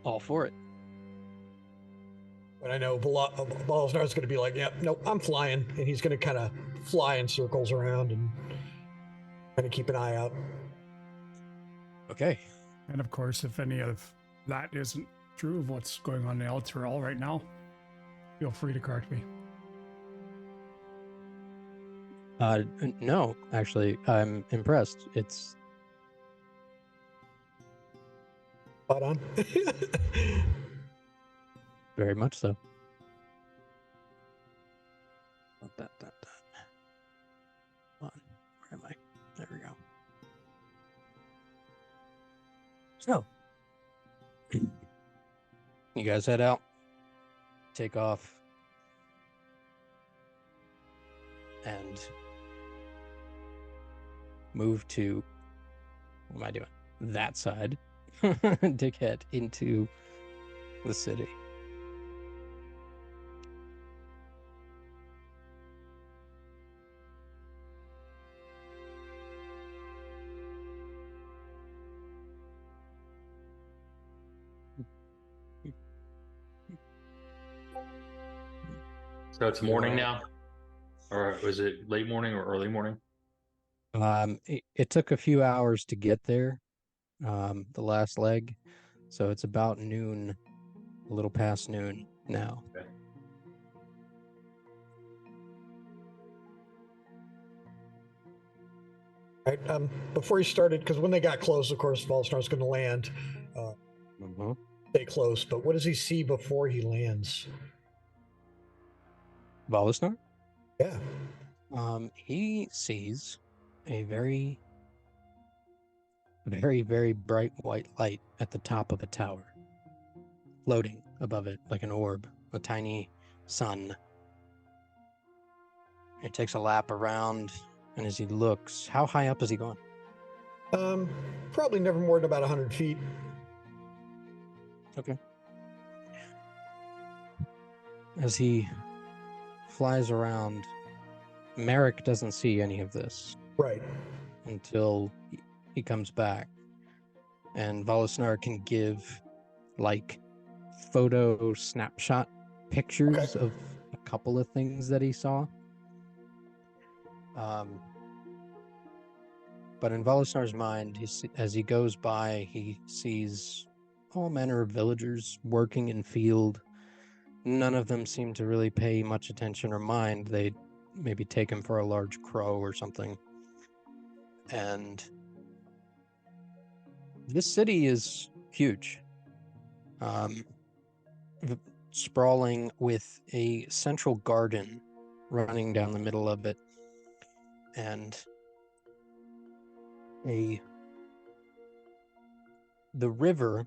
All for it. But I know Volusnar's going to be like, yeah, nope, I'm flying. And he's going to kind of fly in circles around and kind of keep an eye out. Okay. And of course, if any of that isn't true of what's going on in Elturel right now, feel free to correct me. No, actually, I'm impressed. It's Spot on. very much so. Hold on. Where am I? There we go. So, you guys head out, take off, and move to, what am I doing? That side. To get into the city. so it's morning now, or was it late morning or early morning? It took a few hours to get there, the last leg, so it's about noon, a little past noon now. Okay. Right. Before he started, because when they got close, of course, Volusnar's going to land. Stay close, but what does he see before he lands? Volusnar? Yeah. He sees a very, very, very bright white light at the top of a tower, floating above it like an orb, a tiny sun. It takes a lap around, and as he looks, how high up is he going? Probably never more than about 100 feet. Okay. As he flies around, Merrick doesn't see any of this Right. until he comes back. And Volusnar can give like photo snapshot pictures Okay. a couple of things that he saw. But in Volusnar's mind, as he goes by, he sees all manner of villagers working in field. None of them seem to really pay much attention or mind. They maybe take him for a large crow or something. And this city is huge. Sprawling with a central garden running down the middle of it. And the river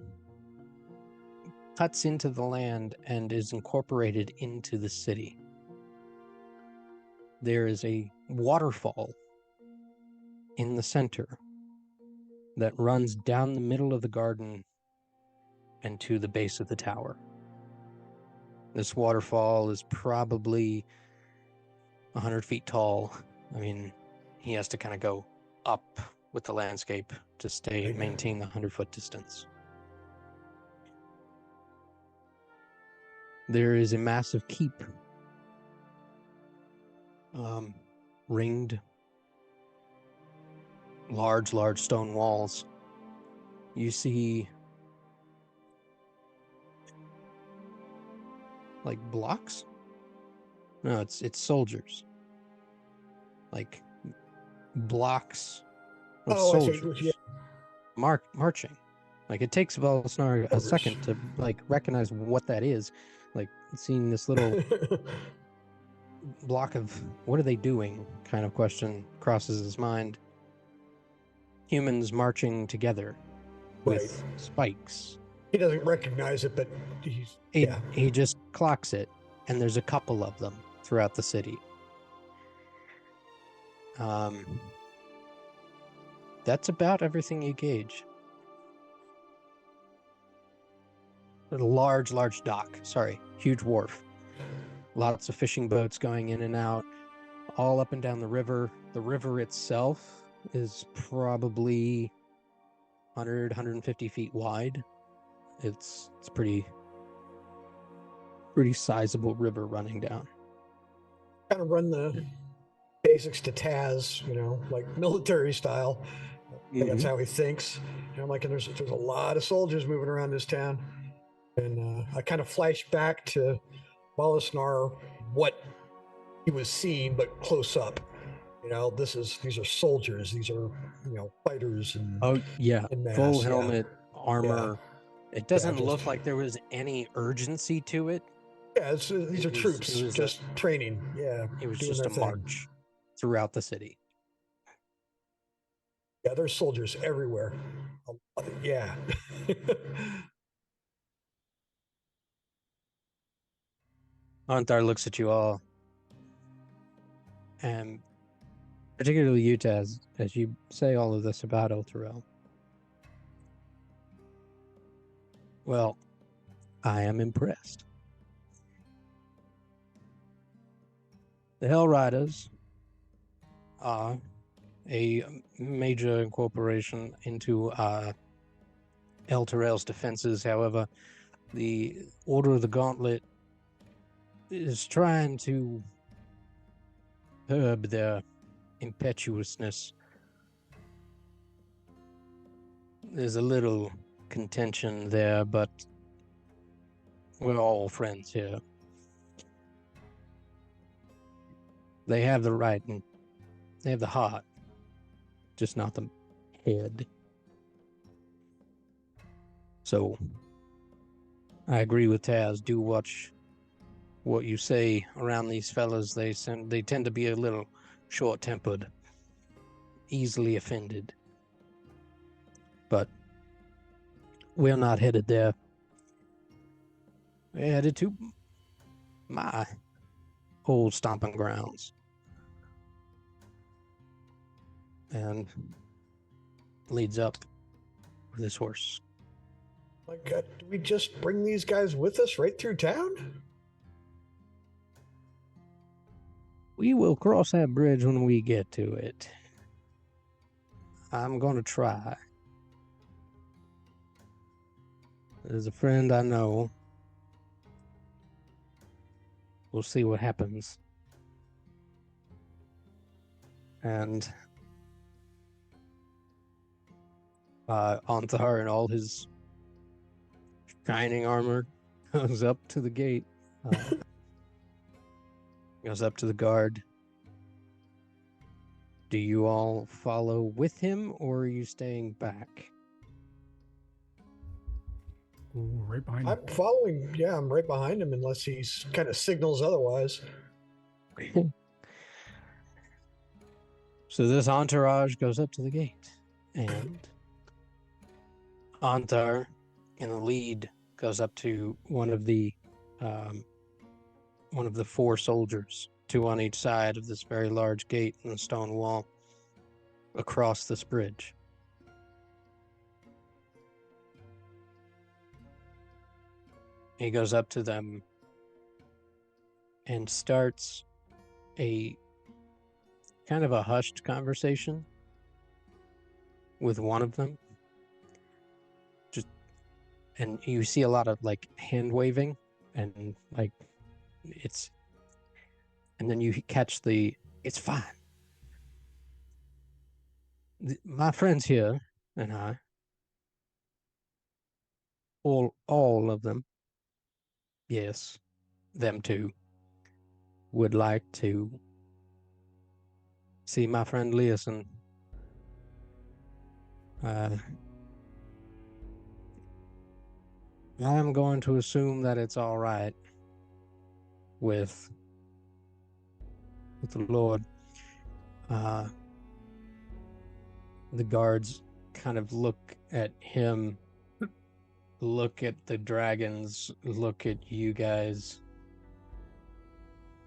cuts into the land and is incorporated into the city. There is a waterfall in the center that runs down the middle of the garden and to the base of the tower. This waterfall is probably 100 feet tall. I mean, he has to kind of go up with the landscape to maintain the 100-foot distance. There is a massive keep, ringed, large stone walls. You see like blocks? No, it's soldiers. Like blocks of soldiers. Yeah. Marching. Like it takes Volusnar a second to like recognize what that is. Like seeing this little block of what are they doing kind of question crosses his mind. Humans marching together with spikes. He doesn't recognize it, but he just clocks it, and there's a couple of them throughout the city. That's about everything you gauge. A large dock. Huge wharf. Lots of fishing boats going in and out, all up and down the river. The river itself is probably 150 feet wide. It's pretty sizable river running down. Kind of run the basics to Taz, like military style. And that's how he thinks. And I'm like, and there's a lot of soldiers moving around this town. And I kind of flash back to Volusnar, what he was seeing, but close up. These are soldiers. These are, fighters and full helmet, armor. Yeah. It doesn't look like there was any urgency to it. Yeah, these are troops just training. Yeah, it was just a march throughout the city. Yeah, there's soldiers everywhere. Yeah. Antar looks at you all, and particularly you, Taz, as you say all of this about Elturel. Well, I am impressed. The Hell Riders are a major incorporation into Elturel's defenses. However, the Order of the Gauntlet is trying to curb their impetuousness. There's a little contention there, but we're all friends here. They have the right and they have the heart, just not the head. So, I agree with Taz. Do watch what you say around these fellas. They tend to be a little short-tempered, easily offended. But we're not headed there. We're headed to my old stomping grounds. And leads up with his horse. My God, do we just bring these guys with us right through town? We will cross that bridge when we get to it. I'm going to try. There's a friend I know we'll see what happens. And Anthar in all his shining armor goes up to the gate. Goes up to the guard. Do you all follow with him, or are you staying back? Ooh, right behind him. I'm following. Yeah, I'm right behind him unless he's kind of signals otherwise. So this entourage goes up to the gate, and Antar, in the lead, goes up to one of the 4 soldiers, 2 on each side of this very large gate in the stone wall across this bridge. He goes up to them and starts a kind of a hushed conversation with one of them. And you see a lot of like hand waving and like and then you catch it's fine. My friends here and I, all of them, yes, them too, would like to see my friend Leeson. I'm going to assume that it's all right with the Lord. The guards kind of look at him, look at the dragons, look at you guys,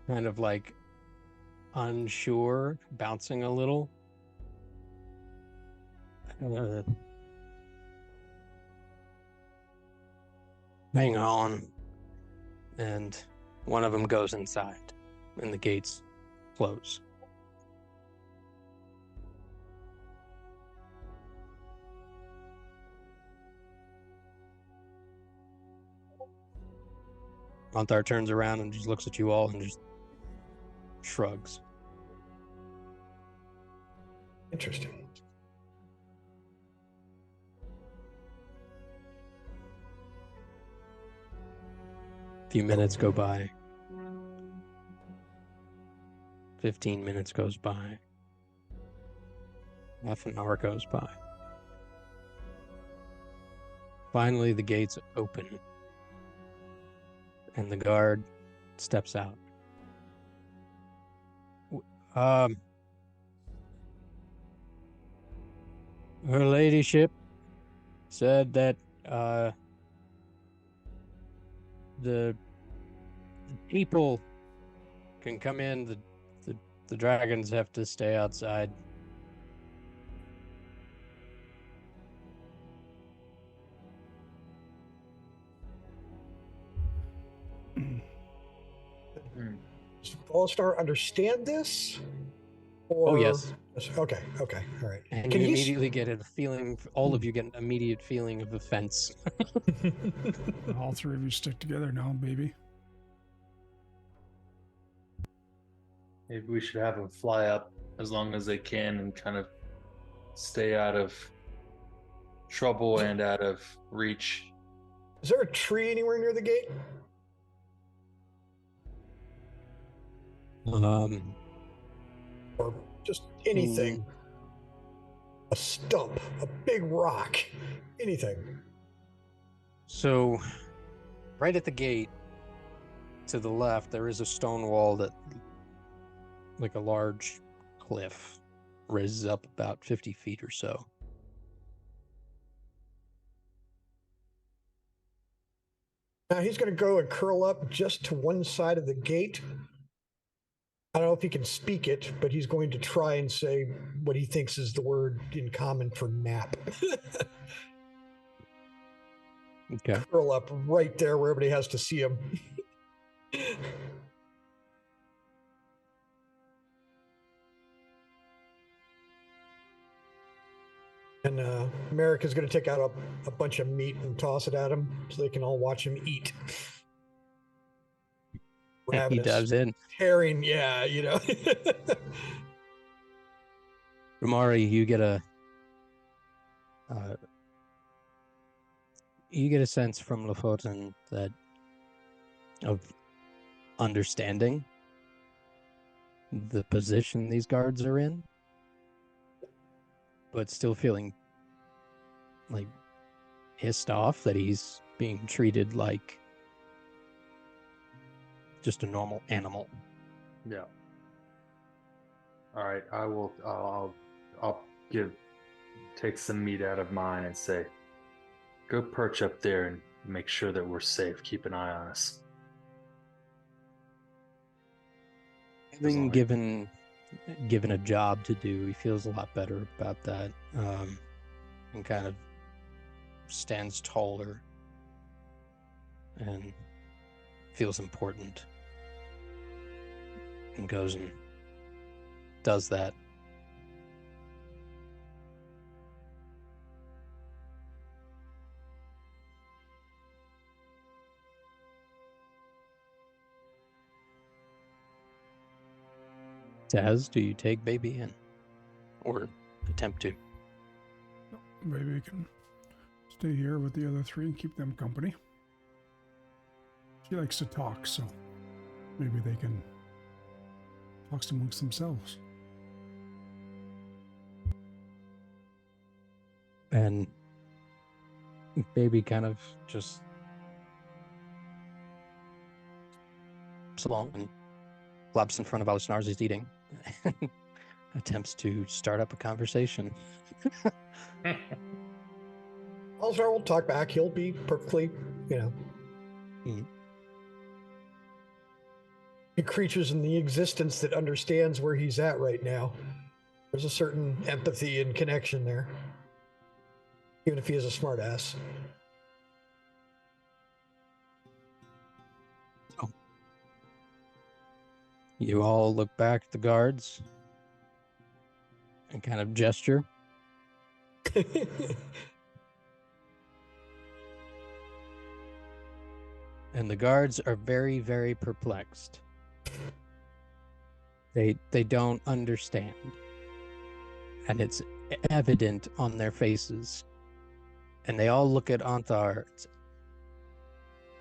kind of like unsure, bouncing a little. Hang on. And one of them goes inside, and the gates close. Anthar turns around and just looks at you all and just shrugs. Interesting. A few minutes go by. 15 minutes goes by. Half an hour goes by. Finally, the gates open, and the guard steps out. Her ladyship said that the people can come in, the dragons have to stay outside. Does All-Star understand this? Or... Oh, yes. Okay, all right. And Can you he immediately get a feeling, all of you get an immediate feeling of offense. All 3 of you stick together now, baby. Maybe we should have them fly up as long as they can and kind of stay out of trouble and out of reach. Is there a tree anywhere near the gate? Or just anything? A stump, a big rock, anything. So, right at the gate, to the left, there is a stone wall that, like a large cliff, raises up about 50 feet or so. Now he's going to go and curl up just to one side of the gate. I don't know if he can speak it, but he's going to try and say what he thinks is the word in common for nap. Okay. Curl up right there where everybody has to see him. And Merrick is going to take out a bunch of meat and toss it at him so they can all watch him eat. He ravenous, dives in. tearing. Yeah, you know. Ramari, you get a sense from Lafoten that of understanding the position these guards are in, but still feeling like pissed off that he's being treated like just a normal animal. Yeah. All right, I'll take some meat out of mine and say, go perch up there and make sure that we're safe. Keep an eye on us. Having given a job to do, he feels a lot better about that, and kind of stands taller and feels important, and goes and does that. Taz, do you take baby in? Or attempt to? Maybe we can stay here with the other three and keep them company. She likes to talk, so maybe they can talk amongst themselves. And baby kind of just along and flops in front of Alisnar's he's eating. Attempts to start up a conversation. Alzar will talk back. He'll be perfectly, creatures in the existence that understands where he's at right now. There's a certain empathy and connection there, even if he is a smartass. So, you all look back at the guards and kind of gesture. And the guards are very, very perplexed. They don't understand. And it's evident on their faces. And they all look at Anthar.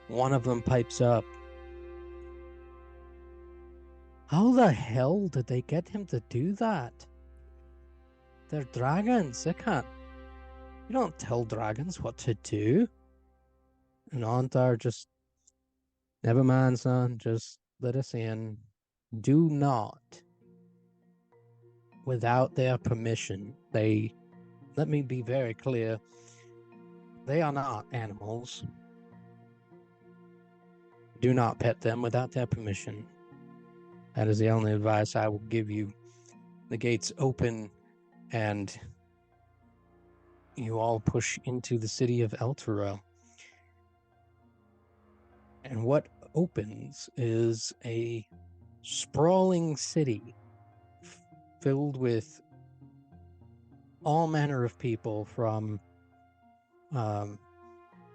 One of them pipes up. How the hell did they get him to do that? They're dragons. They can't. You don't tell dragons what to do. And Anthar just, never mind, son. Just let us in. Do not, without their permission. Let me be very clear. They are not animals. Do not pet them without their permission. That is the only advice I will give you. The gates open and you all push into the city of Elturel. And what opens is a sprawling city filled with all manner of people from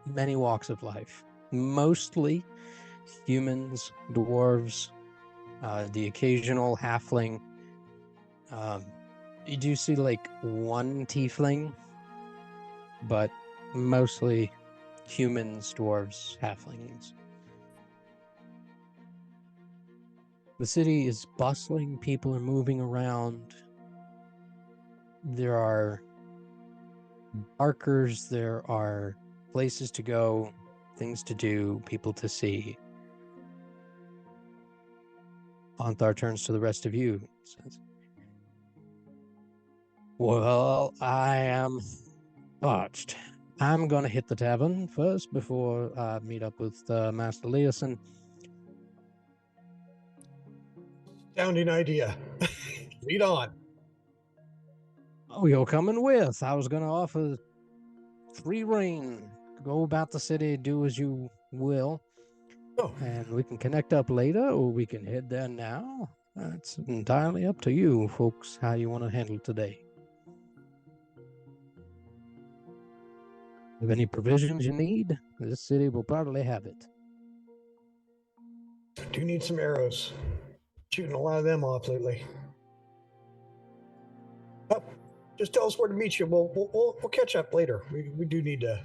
many walks of life. Mostly humans, dwarves, the occasional halfling. You do see like one tiefling, but mostly humans, dwarves, halflings. The city is bustling, people are moving around. There are barkers, there are places to go, things to do, people to see. Anthar turns to the rest of you and says, well, I am parched. I'm going to hit the tavern first before I meet up with Master Leosin. Sounding idea. Lead on. Oh, you're coming with. I was going to offer free reign. Go about the city, do as you will. Oh, And we can connect up later, or we can head there now. It's entirely up to you, folks, how you want to handle today. If any provisions you need, this city will probably have it. Do need some arrows. Shooting a lot of them off lately. Oh, just tell us where to meet you. We'll catch up later. We do need to at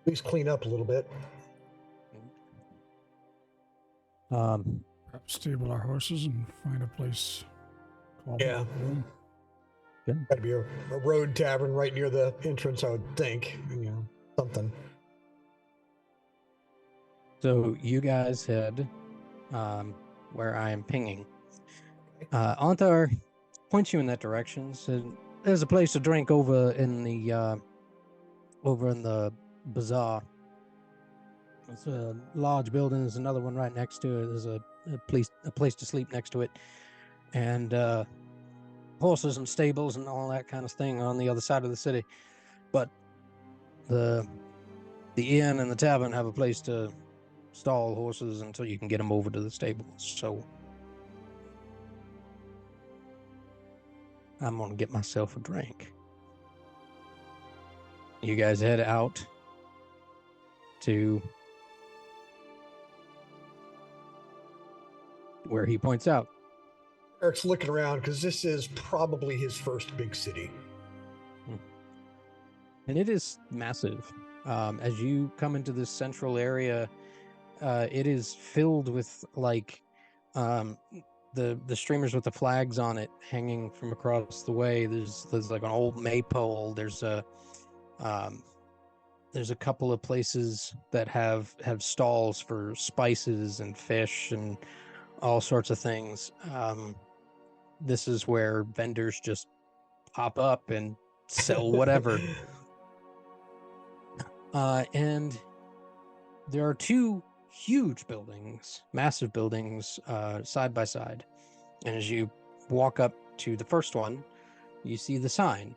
least clean up a little bit. Perhaps stable our horses and find a place called Yeah. home. Got to be a road tavern right near the entrance, I would think. Something. So you guys head where I am pinging. Antar points you in that direction. Said, "There's a place to drink over in the bazaar. It's a large building. There's another one right next to it. There's a place to sleep next to it, and horses and stables and all that kind of thing on the other side of the city. But the inn and the tavern have a place to stall horses until you can get them over to the stables. So I'm gonna get myself a drink." You guys head out to where he points out. Eric's looking around because this is probably his first big city. And it is massive. As you come into this central area, it is filled with like the streamers with the flags on it hanging from across the way. There's like an old maypole. There's a couple of places that have stalls for spices and fish and all sorts of things. This is where vendors just pop up and sell whatever. And there are two huge buildings, massive buildings, side by side. And as you walk up to the first one, you see the sign,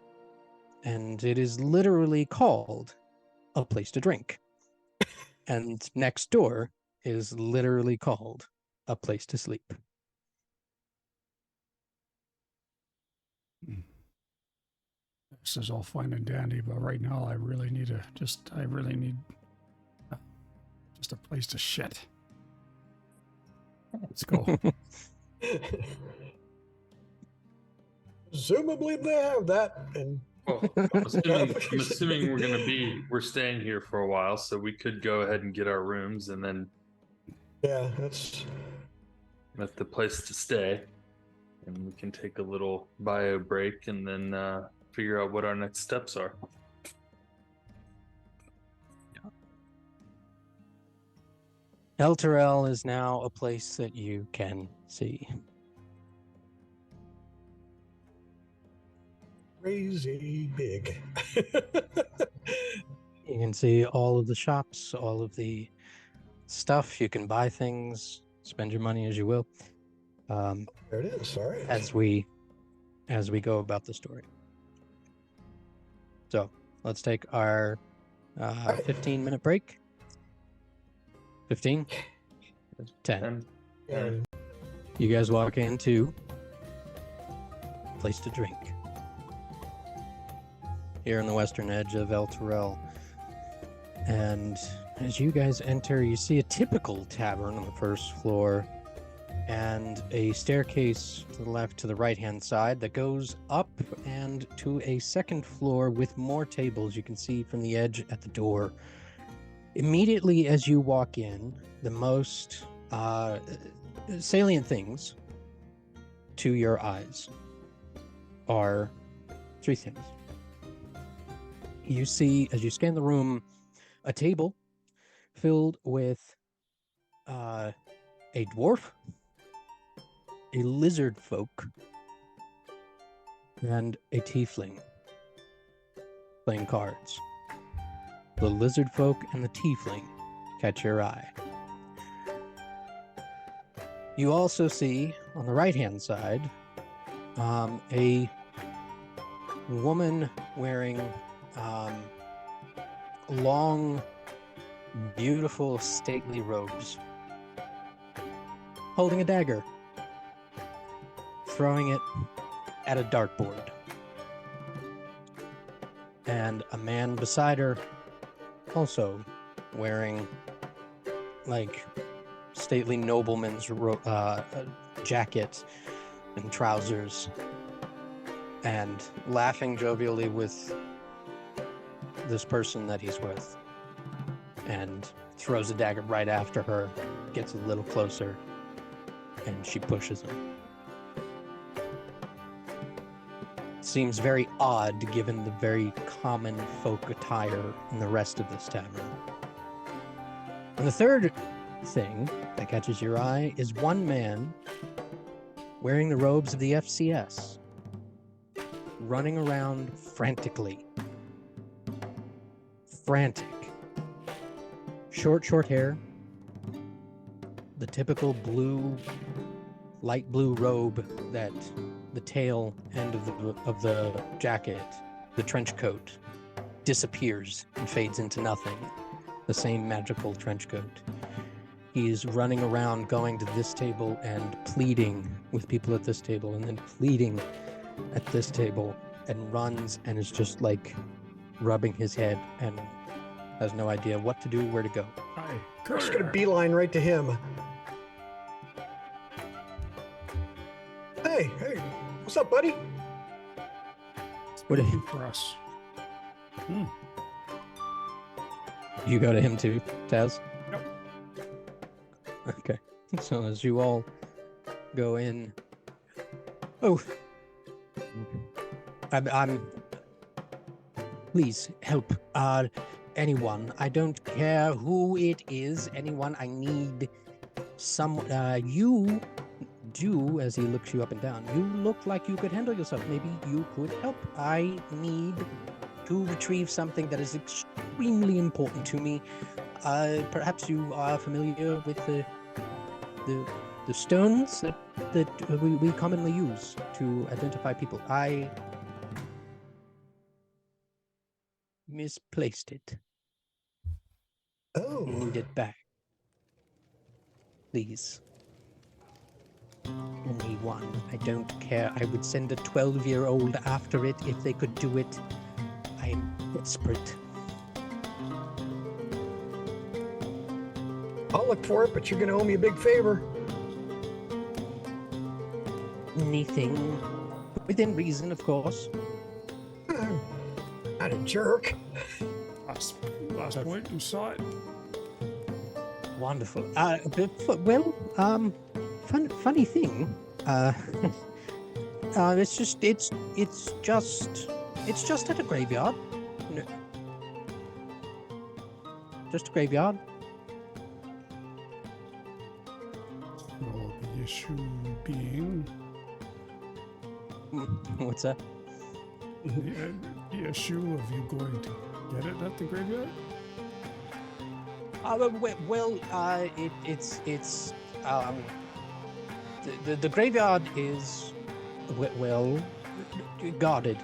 and it is literally called a place to drink. And next door is literally called a place to sleep. This is all fine and dandy, but right now I really need just a place to shit. Let's go. Presumably they have that, and Well, I'm assuming we're staying here for a while, so we could go ahead and get our rooms and then yeah, that's the place to stay, and we can take a little bio break and then figure out what our next steps are. Elturel is now a place that you can see. crazy big. You can see all of the shops, all of the stuff. You can buy things, spend your money as you will. There it is. All right. As we go about the story. So let's take our 15-minute break. 15? 10. Yeah. You guys walk into place to drink here on the western edge of Elturel. And as you guys enter, you see a typical tavern on the first floor and a staircase to the left, to the right-hand side that goes up and to a second floor with more tables you can see from the edge at the door. Immediately as you walk in, the most salient things to your eyes are three things. You see, as you scan the room, a table filled with a dwarf, a lizard folk, and a tiefling playing cards. The lizard folk and the tiefling catch your eye. You also see on the right-hand side a woman wearing long, beautiful, stately robes, holding a dagger, throwing it at a dartboard. And a man beside her, also wearing like stately nobleman's jacket and trousers, and laughing jovially with this person that he's with, and throws a dagger right after her, gets a little closer, and she pushes him. Seems very odd given the very common folk attire in the rest of this tavern. And the third thing that catches your eye is one man wearing the robes of the FCS, running around frantically. Frantic. Short hair, the typical light blue robe that the tail end of the jacket, the trench coat, disappears and fades into nothing. The same magical trench coat. He's running around, going to this table and pleading with people at this table, and then pleading at this table, and runs and is just like rubbing his head and has no idea what to do, where to go. Hi. I'm just gonna beeline right to him. Hey, what's up, buddy? What do you for us? You go to him too, Taz? Yep. Okay. So as you all go in, I'm please help. Anyone. I don't care who it is. Anyone. I need some. You do, as he looks you up and down. You look like you could handle yourself. Maybe you could help. I need to retrieve something that is extremely important to me. Perhaps you are familiar with the stones that we commonly use to identify people. I misplaced it. Oh. Need it back. Please. Anyone. I don't care. I would send a 12-year-old after it if they could do it. I am desperate. I'll look for it, but you're gonna owe me a big favor. Anything within reason, of course. Not a jerk. Last point, you saw it. Wonderful. Funny thing. It's just at a graveyard. No. Just a graveyard. Well, the issue being What's that? the issue of you going to get it at the graveyard. It's the graveyard is guarded.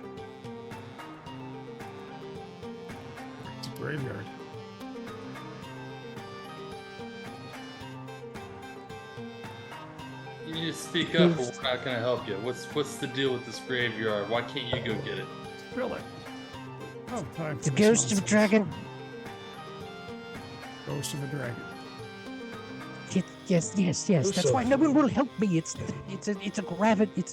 It's a graveyard. You need to speak up, or we're not gonna help you. What's the deal with this graveyard? Why can't you go get it? Drill it. Oh, time The for this ghost of a nonsense. dragon. Ghost of a dragon. Yes. That's why no one will help me. It's a Gravin's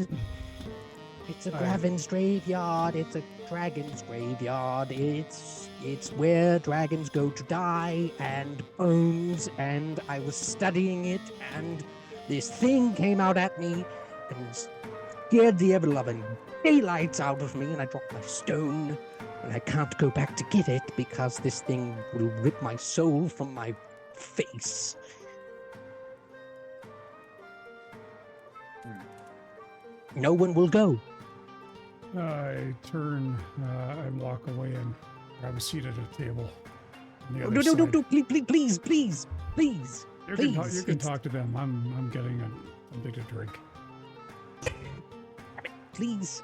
graveyard. It's a dragon's graveyard. It's where dragons go to die, and bones. And I was studying it, and this thing came out at me and scared the ever-loving daylights out of me, and I dropped my stone, and I can't go back to get it because this thing will rip my soul from my face. No one will go. I turn and walk away and grab a seat at a table. on the No, other no, side. please. You please, can it's- talk to them. I'm getting something to drink. Please.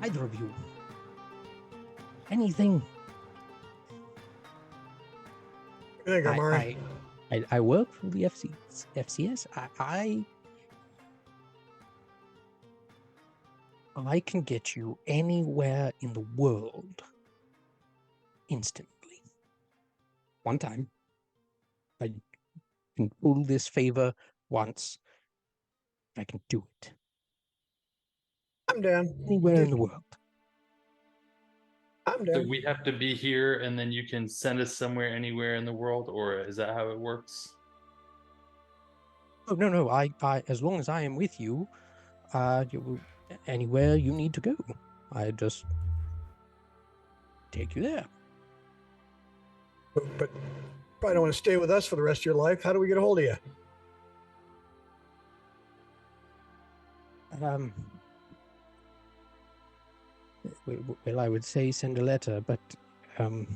Either of you. Anything. What do you think, Amari? I work for the FCS. I can get you anywhere in the world instantly. One time, I can pull this favor once, I can do it. I'm down. Anywhere in the world. I'm So down. we have to be here, and then you can send us somewhere, anywhere in the world, or is that how it works? Oh, no. I as long as I am with you, anywhere you need to go, I just take you there. But probably don't want to stay with us for the rest of your life. How do we get a hold of you? Well, I would say send a letter, but I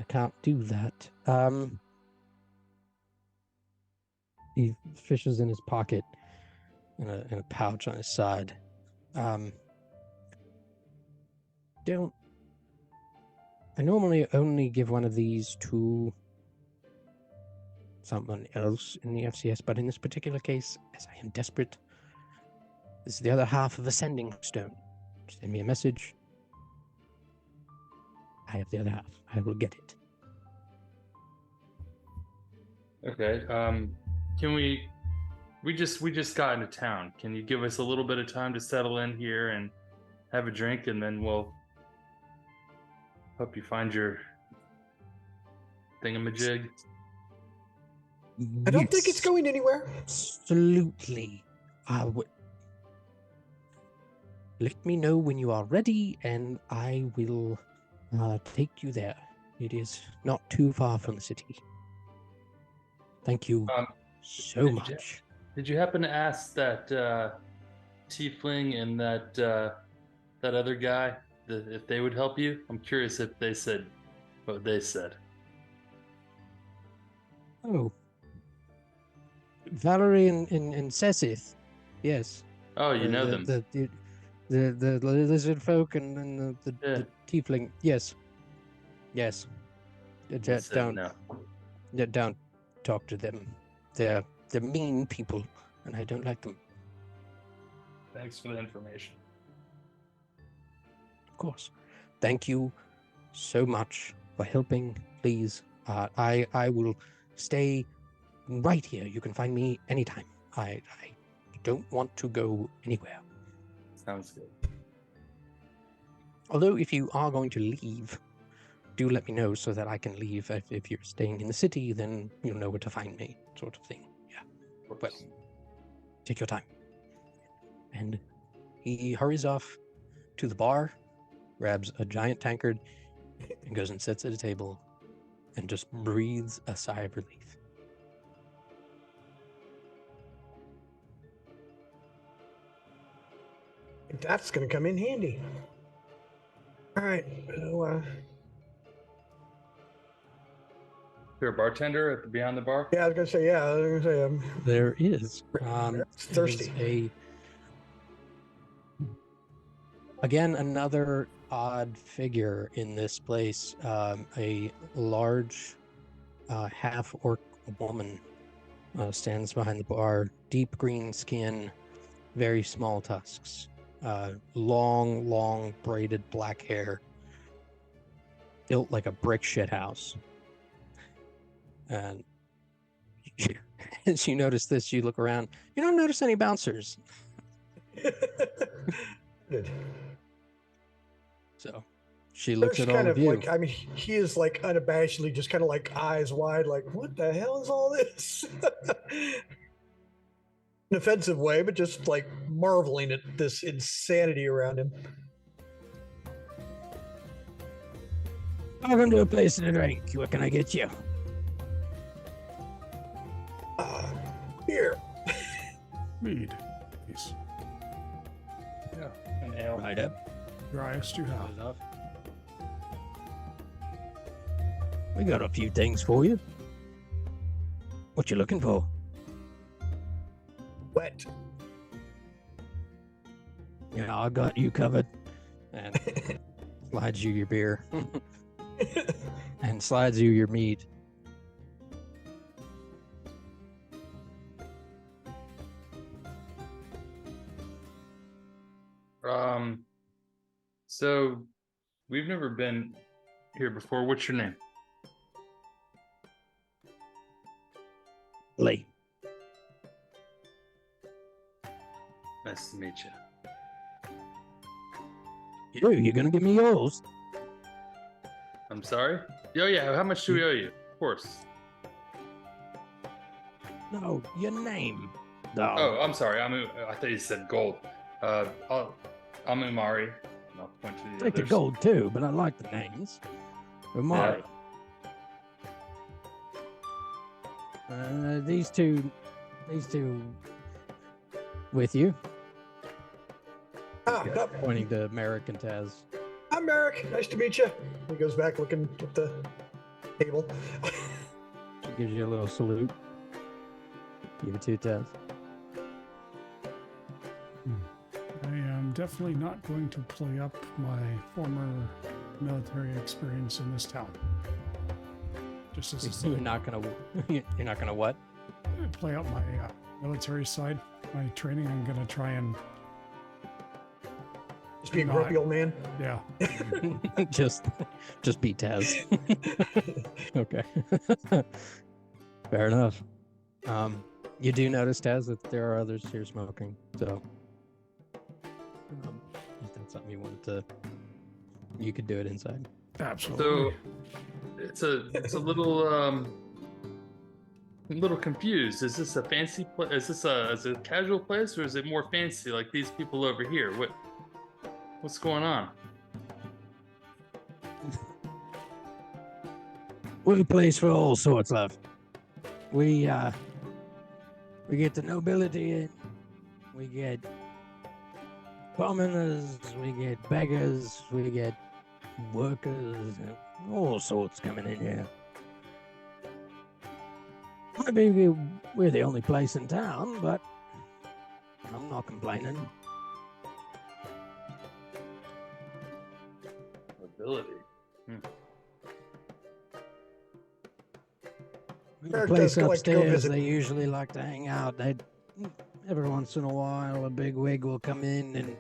can't do that. He fishes in his pocket, in a pouch on his side. I normally only give one of these to someone else in the FCS, but in this particular case, as I am desperate, this is the other half of a sending stone. Send me a message. I have the other half. I will get it. Okay. Can we just got into town. Can you give us a little bit of time to settle in here and have a drink, and then we'll help you find your thingamajig? I don't think it's Yes, going anywhere. absolutely. Let me know when you are ready, and I will take you there. It is not too far from the city. Thank you so much. Did you happen to ask that tiefling and that other guy if they would help you? I'm curious if they said what they said. Oh, Valerie and Sessith, yes. Oh, you know them. The lizard folk and Yeah. the tiefling, yes. They said no. Don't talk to them. They're mean people, and I don't like them. Thanks for the information. Of course. Thank you so much for helping. Please, I will stay right here. You can find me anytime. I don't want to go anywhere. Sounds good. Although, if you are going to leave, do let me know so that I can leave. If you're staying in the city, then you'll know where to find me, sort of thing. Yeah. Well, take your time. And he hurries off to the bar, grabs a giant tankard, and goes and sits at a table and just breathes a sigh of relief. That's going to come in handy. All right. So, You're a bartender at the Beyond the Bar? yeah, I was going to say, There is. It's thirsty. Is again, another odd figure in this place. A large half-orc woman stands behind the bar. Deep green skin, very small tusks. Long braided black hair. Built like a brick shit house. And as you notice this, you look around. You don't notice any bouncers. Good. So she looks There's at all kind of of you. like, I mean, he is like unabashedly just kind of like eyes wide, like, what the hell is all this? An offensive way, but just like marveling at this insanity around him. Welcome to a place to drink. What can I get you? Here. Mead, please. Yeah. An ale. Right up. Driest you have. We got a few things for you. What you looking for? Wet. Yeah, I got you covered. And slides you your beer. And slides you your meat. So we've never been here before. What's your name? Nice to meet you. You're gonna give me yours? I'm sorry? Oh, yeah. How much do we owe you? Of course. No, your name. Oh, No. I'm sorry. I thought you said gold. I'm Umari. And I'll point to the Take the others. gold too, but I like the names. Umari. These two with you. Pointing to Merrick and Taz. I'm Merrick. Nice to meet you. He goes back looking at the table. She gives you a little salute. Give it to Taz. I am definitely not going to play up my former military experience in this town. Just as You're not gonna what? play up my military side, my training. I'm gonna try and Just be a grumpy old man. yeah. just beat Taz. Okay. Fair enough. You do notice, Taz, that there are others here smoking. So, if that's something you wanted to, you could do it inside. Absolutely. So it's a little confused. Is this a fancy place? Is this a casual place, or is it more fancy like these people over here? What's going on? We're a place for all sorts, love. We get the nobility in, we get commoners, we get beggars, we get workers, all sorts coming in here. Maybe we're the only place in town, but I'm not complaining. Nobility. The Eric place does like to go upstairs, visit. they usually like to hang out. Every once in a while, a big wig will come in and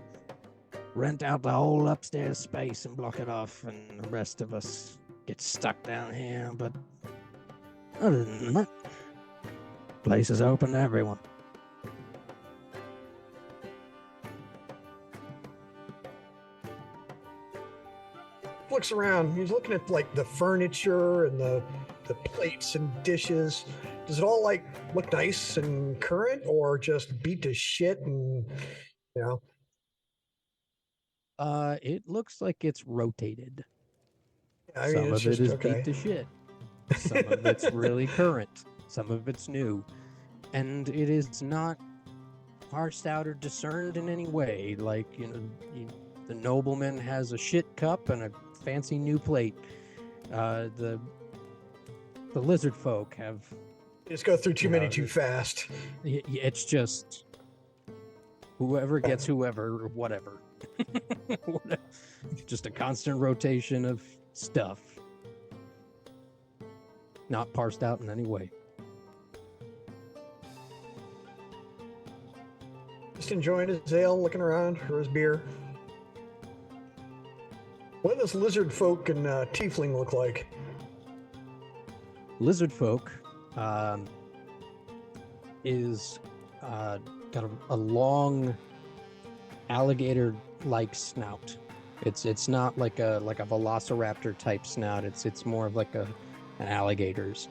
rent out the whole upstairs space and block it off, and the rest of us get stuck down here. But other than that, place is open to everyone. Looks around. He's looking at like the furniture and the plates and dishes. Does it all like look nice and current, or just beat to shit and you know? It looks like it's rotated. I mean, Some it's of it just is okay. beat to shit. Some of it's really current. Some of it's new. And it is not parsed out or discerned in any way. Like, the nobleman has a shit cup and a fancy new plate. The lizard folk have... Just go through too many too it- fast. It's just whoever gets whoever or whatever. Just a constant rotation of stuff. Not parsed out in any way. Just enjoying his ale, looking around for his beer. What does lizard folk and tiefling look like? Lizard folk is got a long alligator-like snout. It's not like a velociraptor type snout. It's more of like an alligator's.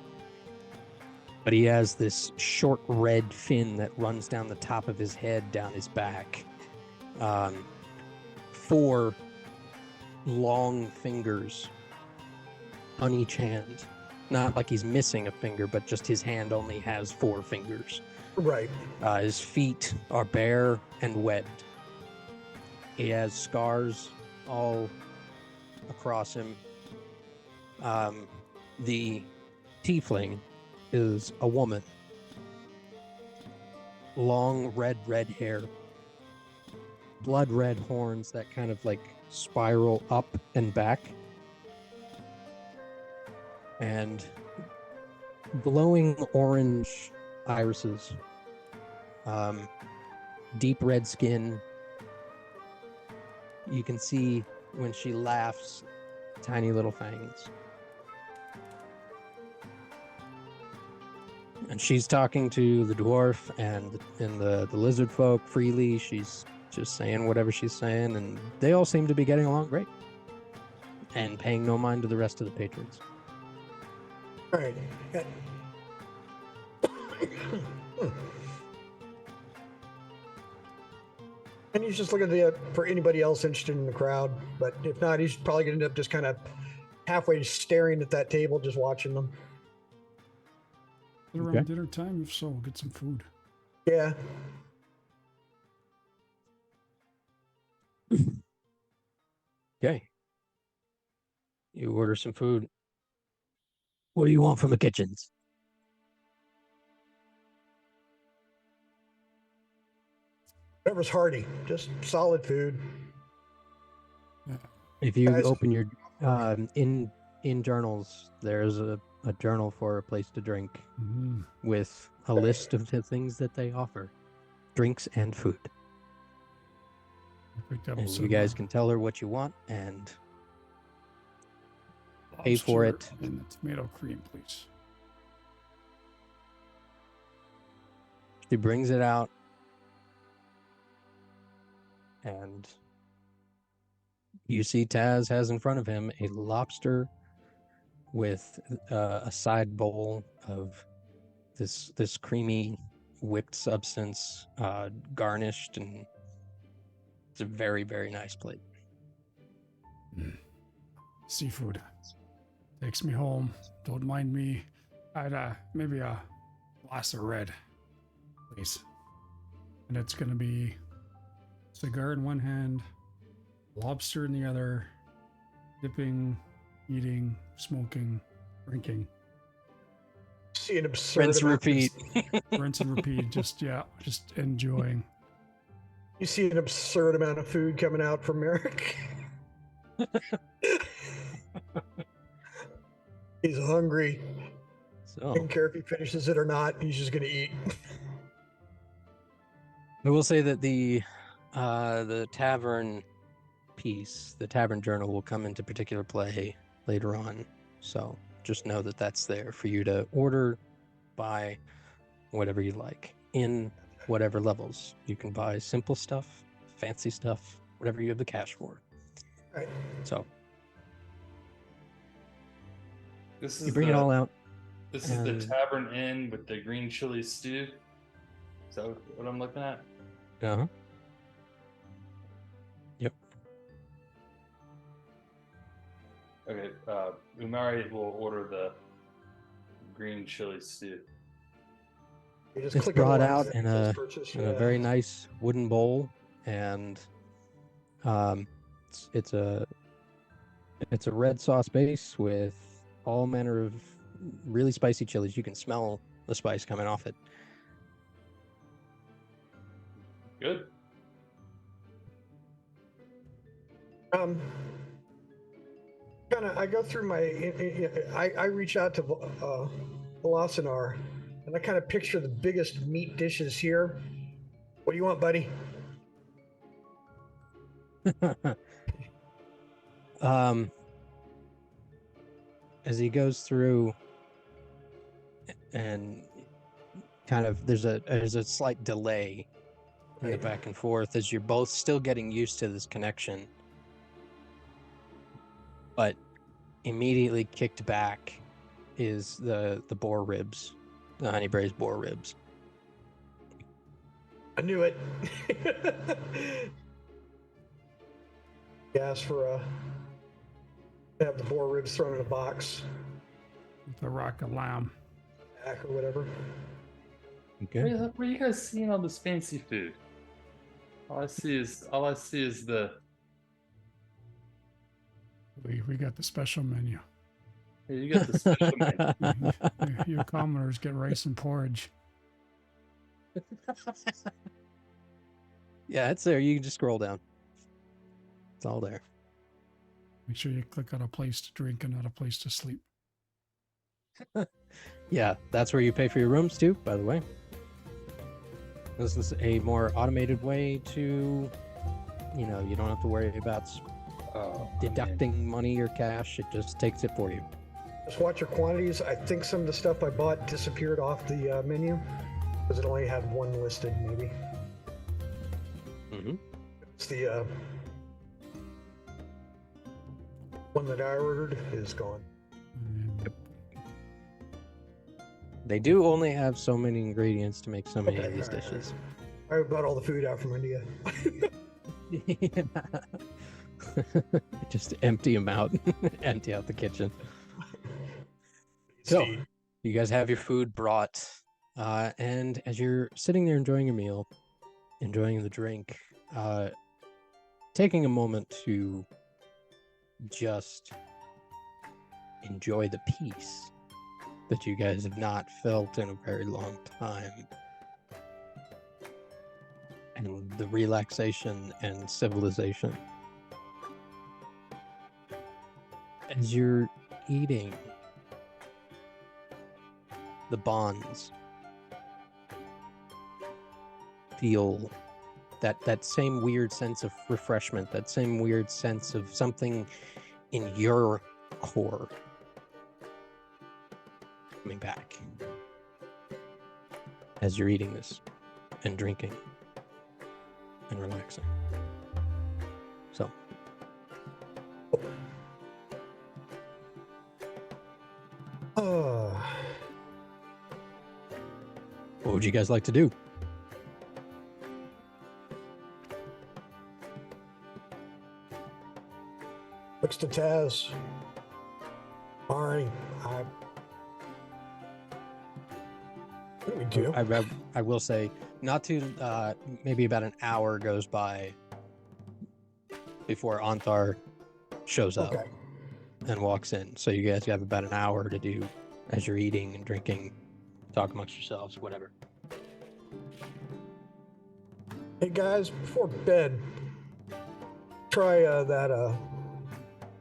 But he has this short red fin that runs down the top of his head, down his back. 4 long fingers on each hand. Not like he's missing a finger, but just his hand only has 4 fingers. Right. His feet are bare and webbed. He has scars all across him. The tiefling is a woman. Long red hair. Blood red horns that kind of like spiral up and back. And glowing orange irises. Deep red skin. You can see when she laughs, tiny little fangs. And she's talking to the dwarf and the lizard folk freely. She's just saying whatever she's saying, and they all seem to be getting along great and paying no mind to the rest of the patrons. All right. And he's just looking for anybody else interested in the crowd. But if not, he's probably going to end up just kind of halfway staring at that table, just watching them. Is it around dinner time? If so, we'll get some food. Yeah. Okay. You order some food. What do you want from the kitchens? Whatever's hearty, just solid food. If you Guys- open your in journals, there's a journal for a place to drink with a list of the things that they offer, drinks and food. I picked up And some, you guys can tell her what you want and pay for lobster it. and the tomato cream, please. She brings it out, and you see Taz has in front of him a lobster with a side bowl of this creamy whipped substance, garnished, and it's a very, very nice plate. Seafood takes me home. Don't mind me. I'd maybe a glass of red, please. And it's gonna be cigar in one hand, lobster in the other, dipping, eating, smoking, drinking. See an absurd Rinse, amount repeat. Rinse and repeat. Just enjoying. You see an absurd amount of food coming out from Merrick. He's hungry. So Don't care if he finishes it or not. He's just gonna eat. I will say that the tavern piece, the tavern journal, will come into particular play later on. So just know that that's there for you to order, buy, whatever you like, in whatever levels. You can buy simple stuff, fancy stuff, whatever you have the cash for. Right. So This is you bring it all out. This is the and- Tavern Inn with the green chili stew. Is that what I'm looking at? Uh-huh. Yep. Okay, Umari will order the green chili stew. You just It's click on the brought link out that in says a purchase, in a yeah. very nice wooden bowl, and it's a red sauce base with all manner of really spicy chilies. You can smell the spice coming off it. Good. I go through my. I reach out to Velocinar, and I kind of picture the biggest meat dishes here. What do you want, buddy? As he goes through, and kind of there's a slight delay in the back and forth as you're both still getting used to this connection, but immediately kicked back is the boar ribs, the honey braised boar ribs. I knew it. He asked for have the boar ribs thrown in a box, The rock of lamb. back or whatever. Okay. Where are you guys seeing all this fancy food? All I see is the. We got the special menu. Hey, you got the special menu. You commoners get rice and porridge. Yeah, it's there. You can just scroll down. It's all there. Make sure you click on a place to drink and not a place to sleep. Yeah, that's where you pay for your rooms too, by the way. This is a more automated way to, you don't have to worry about Oh, deducting money or cash. It just takes it for you. Just watch your quantities. I think some of the stuff I bought disappeared off the menu because it only had one listed, maybe. Mm-hmm. It's the one that I ordered is gone. They do only have so many ingredients to make so many Okay, of these alright, dishes. I bought all the food out from India. Just empty them out. Empty out the kitchen. So, you guys have your food brought. And as you're sitting there enjoying your meal, enjoying the drink, taking a moment to just enjoy the peace that you guys have not felt in a very long time. And the relaxation and civilization. As you're eating, the bonds feel that same weird sense of refreshment, that same weird sense of something in your core coming back as you're eating this and drinking and relaxing. So what would you guys like to do? Looks to Taz. Alright, what do we do? I will say, not to maybe about an hour goes by before Anthar shows up Okay. and walks in. So you guys have about an hour to do as you're eating and drinking, talk amongst yourselves, whatever. Hey guys, before bed, try that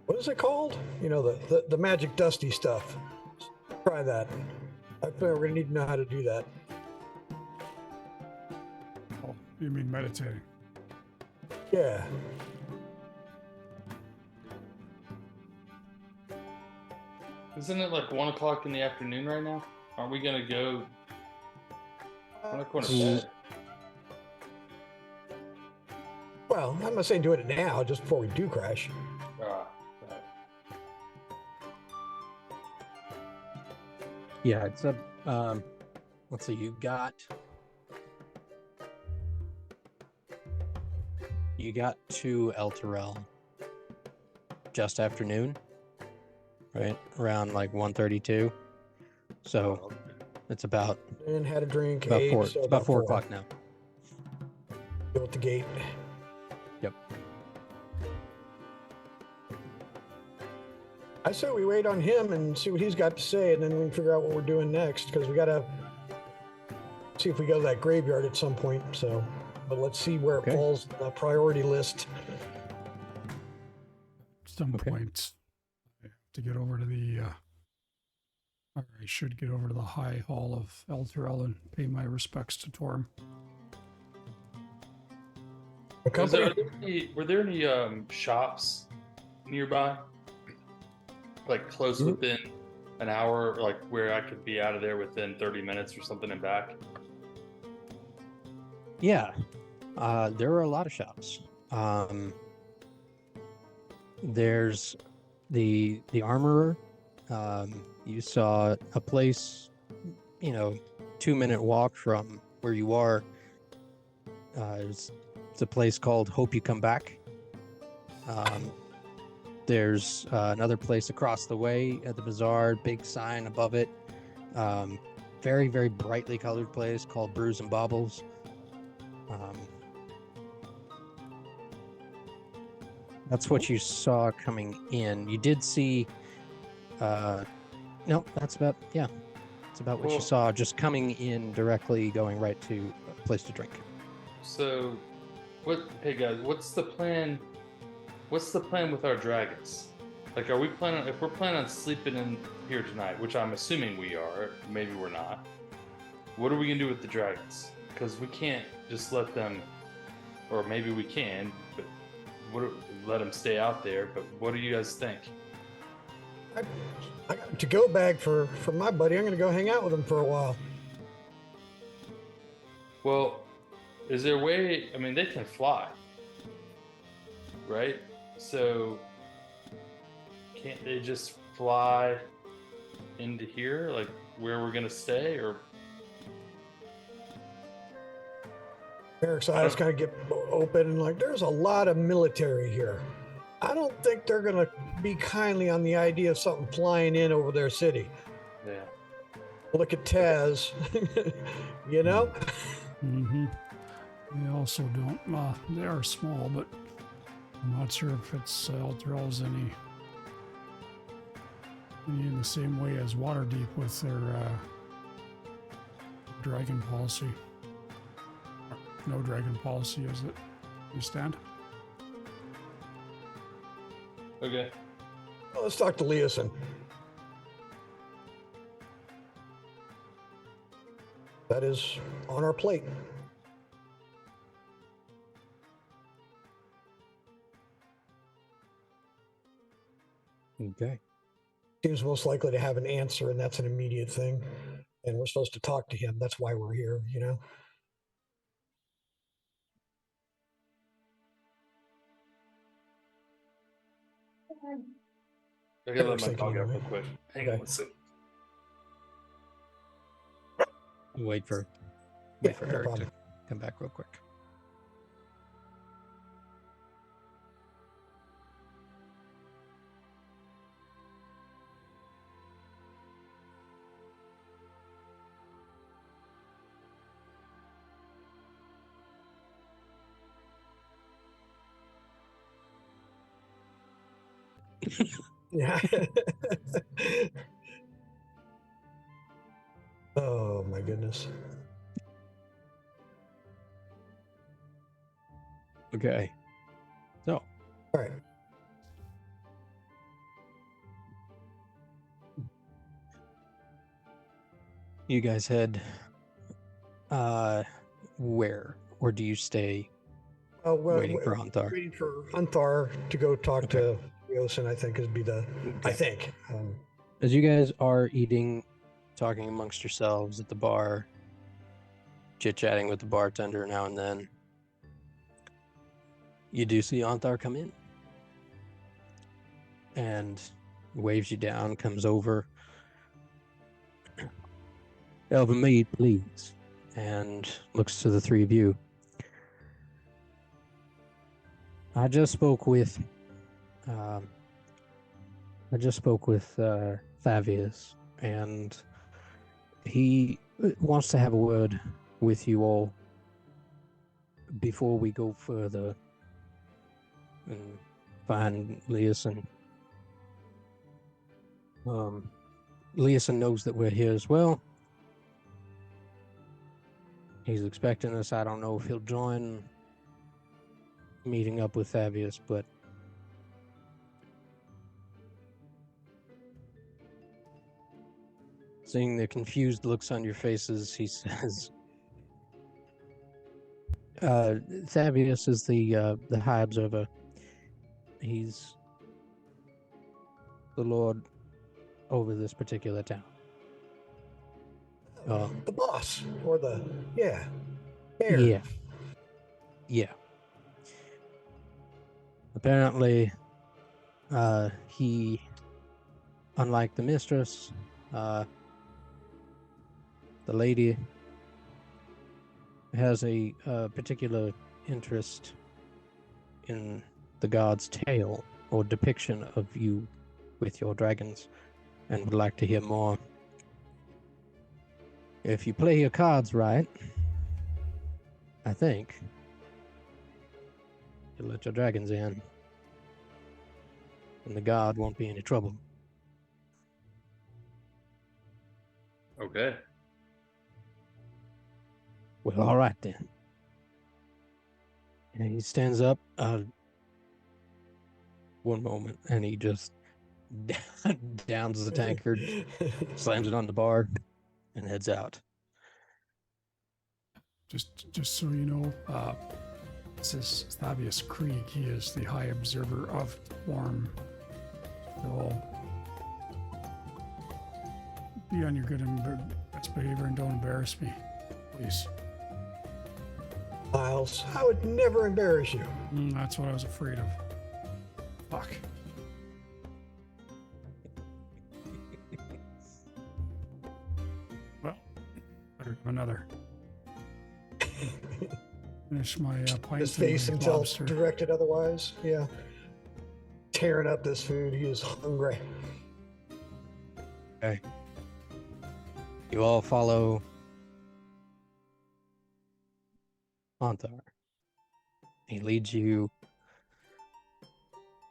what is it called? You know, the magic dusty stuff. Try that. I think we're gonna need to know how to do that. Oh, you mean meditating? Yeah. Isn't it like 1 o'clock in the afternoon right now? Aren't we gonna go? We're not going to bed. Well, I'm not saying do it now, just before we do crash. Yeah, it's a let's see, you got to Elturel just after noon, right? Around like 1:32. So it's about And had a drink. about ate, four. so It's about 4 o'clock now. Go at the gate. Yep. I say we wait on him and see what he's got to say, and then we can figure out what we're doing next, because we gotta see if we go to that graveyard at some point. So, but let's see where Okay. it falls on the priority list. Some Okay. point I have to get over to the or I should get over to the High Hall of Elturel and pay my respects to Torm. Were there any shops nearby? Like close within an hour, like where I could be out of there within 30 minutes or something and back? Yeah, there are a lot of shops. There's the armorer. You saw a place, 2-minute walk from where you are. It's a place called Hope You Come Back. There's another place across the way at the bazaar, big sign above it. Very, very brightly colored place called Brews and Baubles. That's what you saw coming in. You did see, no, that's about what you saw just coming in directly, going right to a place to drink. So, hey guys, what's the plan? What's the plan with our dragons? Like, if we're planning on sleeping in here tonight, which I'm assuming we are, maybe we're not. What are we gonna do with the dragons? Because we can't just let them, or maybe we can, but let them stay out there. But what do you guys think? I got a to-go bag for my buddy. I'm going to go hang out with him for a while. Well, is there a way? I mean, they can fly, right? So can't they just fly into here, like where we're gonna stay, or? Eric's eyes kind of get open and like, there's a lot of military here. I don't think they're going to be kindly on the idea of something flying in over their city. Yeah. Look at Taz, you know? Mm-hmm. They also don't. They are small, but I'm not sure if it's Elturel's any in the same way as Waterdeep with their dragon policy. No dragon policy, as it you stand. Okay. Well, let's talk to Leosin. That is on our plate. Okay. Seems most likely to have an answer, and that's an immediate thing. And we're supposed to talk to him. That's why we're here, you know? I gotta let Eric's my thinking dog out anyway. real quick. Hang Okay. on one second. Wait for Yeah, no Eric problem. to come back real quick. Yeah. Oh my goodness. Okay. So, All right. you guys head where? Or do you stay waiting for Hunthar? Waiting for Hunthar to go talk Okay. to Leosin, I think, would be the. I Okay. think. As you guys are eating, talking amongst yourselves at the bar, chit-chatting with the bartender now and then, you do see Anthar come in and waves you down, comes over. Elven maid, please, and looks to the three of you. I just spoke with Thavius, and he wants to have a word with you all before we go further and find Leosin. Leosin knows that we're here as well. He's expecting us. I don't know if he'll join meeting up with Thavius, but seeing the confused looks on your faces, he says, Thavius is the High Observer. He's the Lord over this particular town. The boss or the mayor. Yeah. Apparently, he, unlike the mistress, the lady has a particular interest in the god's tale or depiction of you with your dragons and would like to hear more. If you play your cards right, I think you'll let your dragons in and the god won't be any trouble. Okay. Well, all right then. And he stands up, one moment, and he just downs the tankard, slams it on the bar, and heads out. Just so you know, this is Thavius Krieg. He is the High Observer of Warm. So Be on your best behavior and don't embarrass me, please. Miles, I would never embarrass you. That's what I was afraid of. Fuck. Well, better have another. Finish my pint. His face and until lobster. directed otherwise. Yeah. Tearing up this food. He is hungry. Okay. You all follow Anthar. He leads you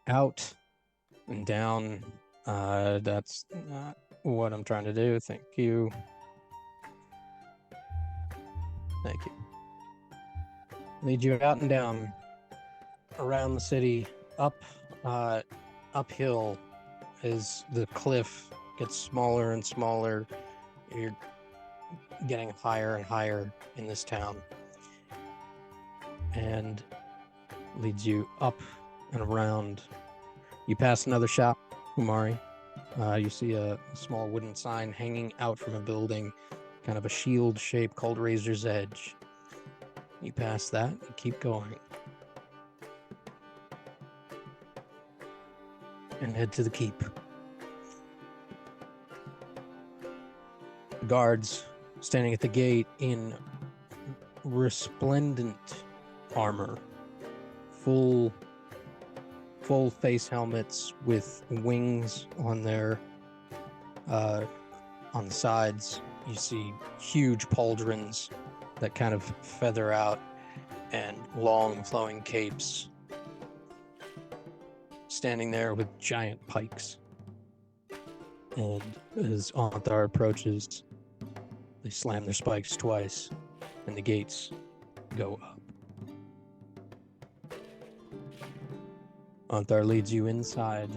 out and down. That's not what I'm trying to do. Thank you. Thank you. Lead you out and down around the city, uphill as the cliff gets smaller and smaller. You're getting higher and higher in this town, and leads you up and around. You pass another shop, Umari. You see a small wooden sign hanging out from a building, kind of a shield shape called Razor's Edge. You pass that and keep going. And head to the keep. Guards standing at the gate in resplendent armor, full face helmets with wings on their on the sides. You see huge pauldrons that kind of feather out, and long flowing capes, standing there with giant pikes. And as Anthar approaches, they slam their spikes twice, and the gates go up. Anthar leads you inside.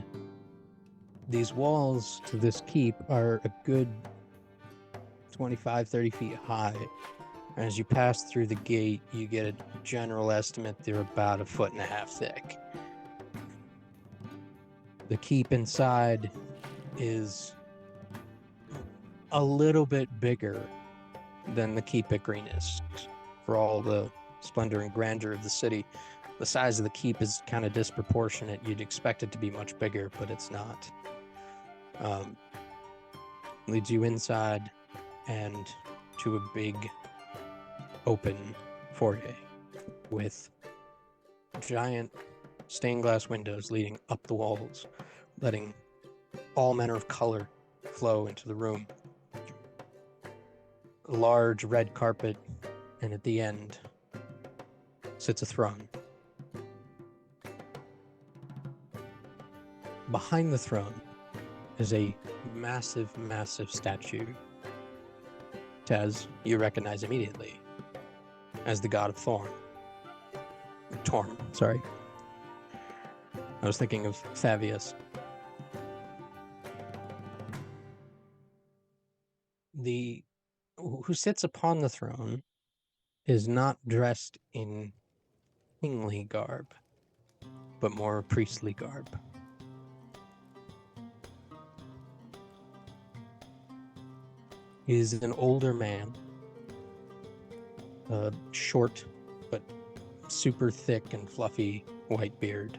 These walls to this keep are a good 25, 30 feet high. As you pass through the gate, you get a general estimate they're about 1.5 feet thick. The keep inside is a little bit bigger than the keep at Greenest. For all the splendor and grandeur of the city, the size of the keep is kind of disproportionate. You'd expect it to be much bigger, but it's not. Leads you inside and to a big open foyer with giant stained glass windows leading up the walls, letting all manner of color flow into the room. A large red carpet, and at the end sits a throne. Behind the throne is a massive, massive statue. Taz, you recognize immediately as the god of Torm, sorry. I was thinking of Fabius. Who sits upon the throne is not dressed in kingly garb, but more priestly garb. He is an older man, short but super thick and fluffy white beard,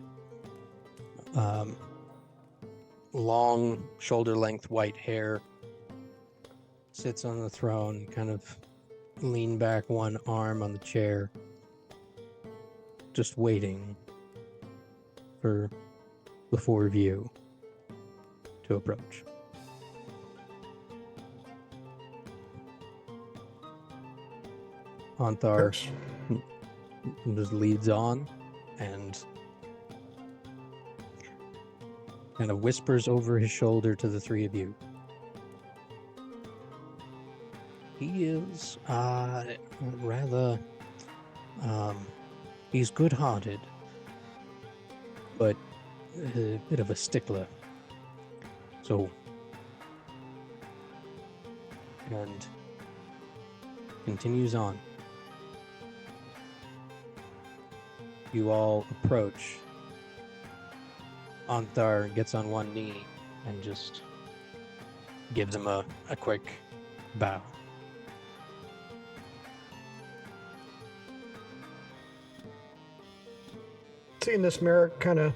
long shoulder-length white hair, sits on the throne, kind of lean back one arm on the chair, just waiting for the four of you to approach. Anthar just leads on and kind of whispers over his shoulder to the three of you. He is rather he's good-hearted, but a bit of a stickler. So, and continues on. You all approach. Anthar gets on one knee and just gives him a quick bow. Seeing this, Merrick kind of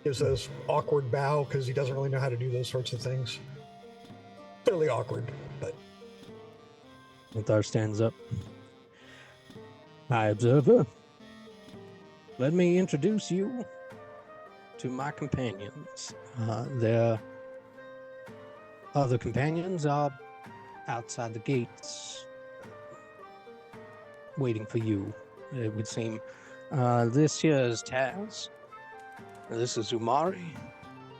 gives this awkward bow because he doesn't really know how to do those sorts of things. Clearly awkward, but Altar stands up. Hi, observer. Let me introduce you to my companions. Their other companions are outside the gates, waiting for you, it would seem. This here is Taz. This is Umari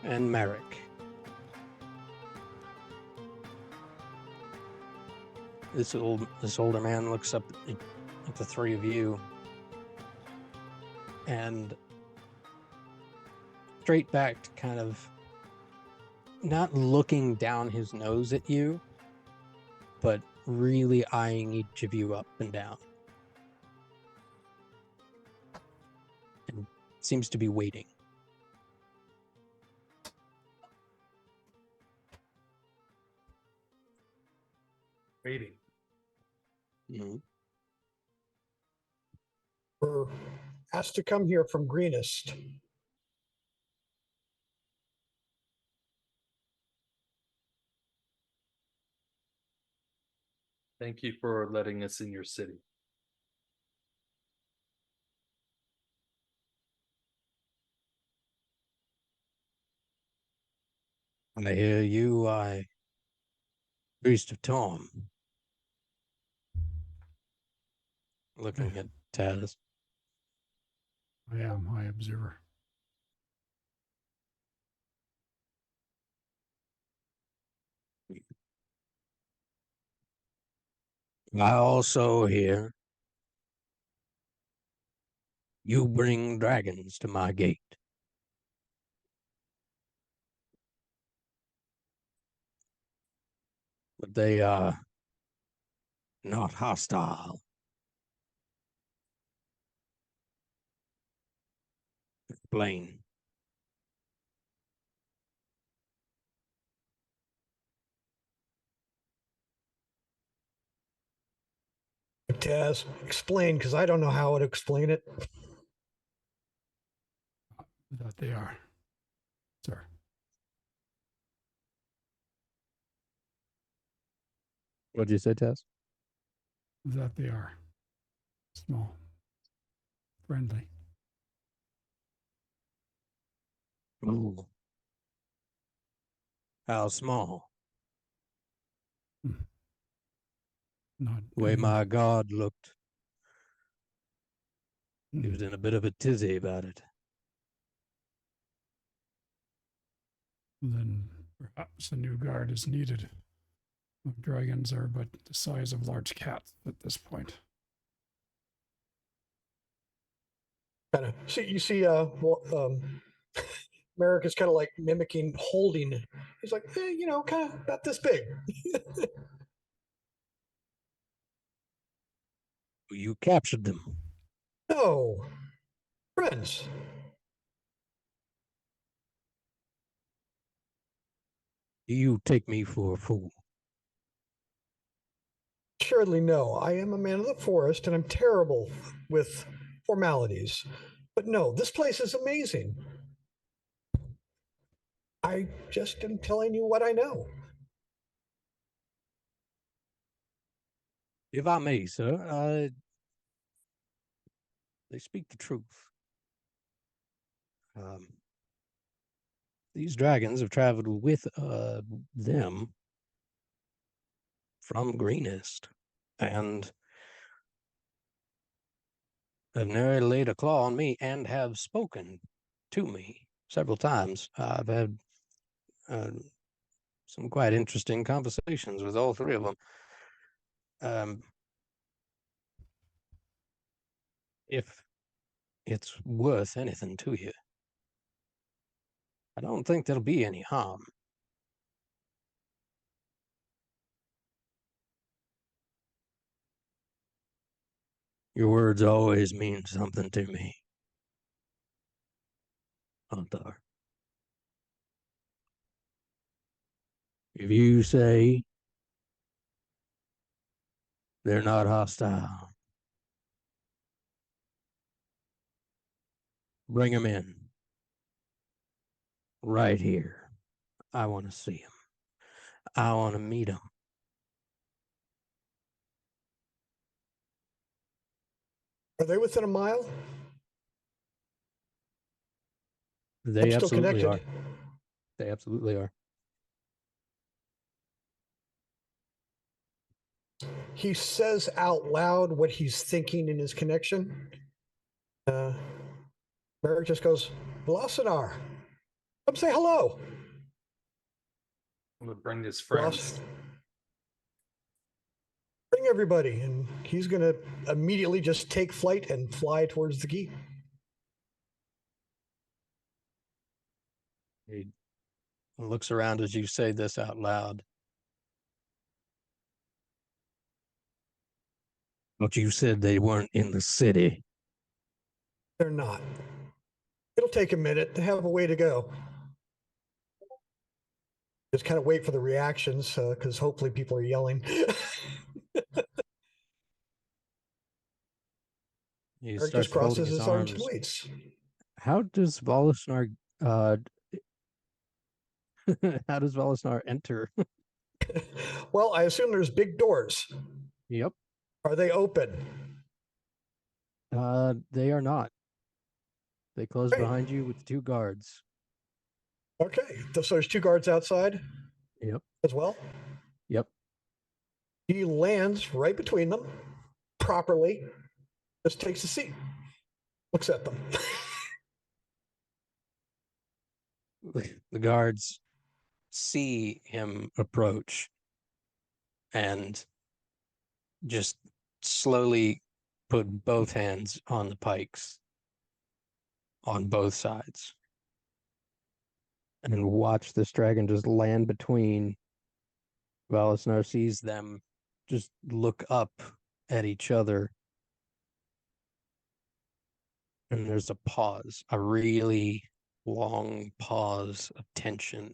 and Merrick. This older man looks up at the three of you and straight back to kind of not looking down his nose at you, but really eyeing each of you up and down. And seems to be waiting. Waiting. Mm-hmm. we're asked to come here from Greenest. Thank you for letting us in your city. I hear you, Priest of Tom. Looking at Taz. I am High Observer. I also hear you bring dragons to my gate. But they are not hostile. Explain. Taz, explain, because I don't know how to explain it. That they are, sir. What'd you say, Taz? That they are small, friendly. Ooh. How small? Not The way big enough. my god looked. He Mm. was in a bit of a tizzy about it. Then perhaps a new guard is needed. Dragons are but the size of large cats at this point. Kind of see, Merrick is kind of like mimicking holding. He's like, kind of about this big. You captured them. No, friends. Do you take me for a fool? Assuredly, no. I am a man of the forest, and I'm terrible with formalities. But no, this place is amazing. I just am telling you what I know. If I may, sir, they speak the truth. These dragons have traveled with them from Greenest and have nearly laid a claw on me and have spoken to me several times. I've had some quite interesting conversations with all three of them. If it's worth anything to you, I don't think there'll be any harm. Your words always mean something to me, Antar. If you say they're not hostile, bring them in. Right here. I want to see them. I want to meet them. Are they within a mile? They I'm still absolutely connected. are. They absolutely are. He says out loud what he's thinking in his connection. Merrick just goes, Velocinar, come say hello. I'm gonna bring his Veloc- friends. Bring everybody. And he's going to immediately just take flight and fly towards the key. He looks around as you say this out loud. But you said they weren't in the city. They're not. It'll take a minute. They have a way to go. Just kind of wait for the reactions because hopefully people are yelling. He Eric starts just folding crosses his his arms and arms. waits. How does Volisnar uh how does Volisnar enter? Well, I assume there's big doors. Yep. Are they open? They are not. They close Great. behind you with 2 guards. Okay. So there's 2 guards outside Yep. as well. Yep. He lands right between them properly, just takes a seat, looks at them. The guards see him approach and just slowly put both hands on the pikes on both sides and watch this dragon just land between. Valisnar sees them just look up at each other, and there's a pause, a really long pause of tension.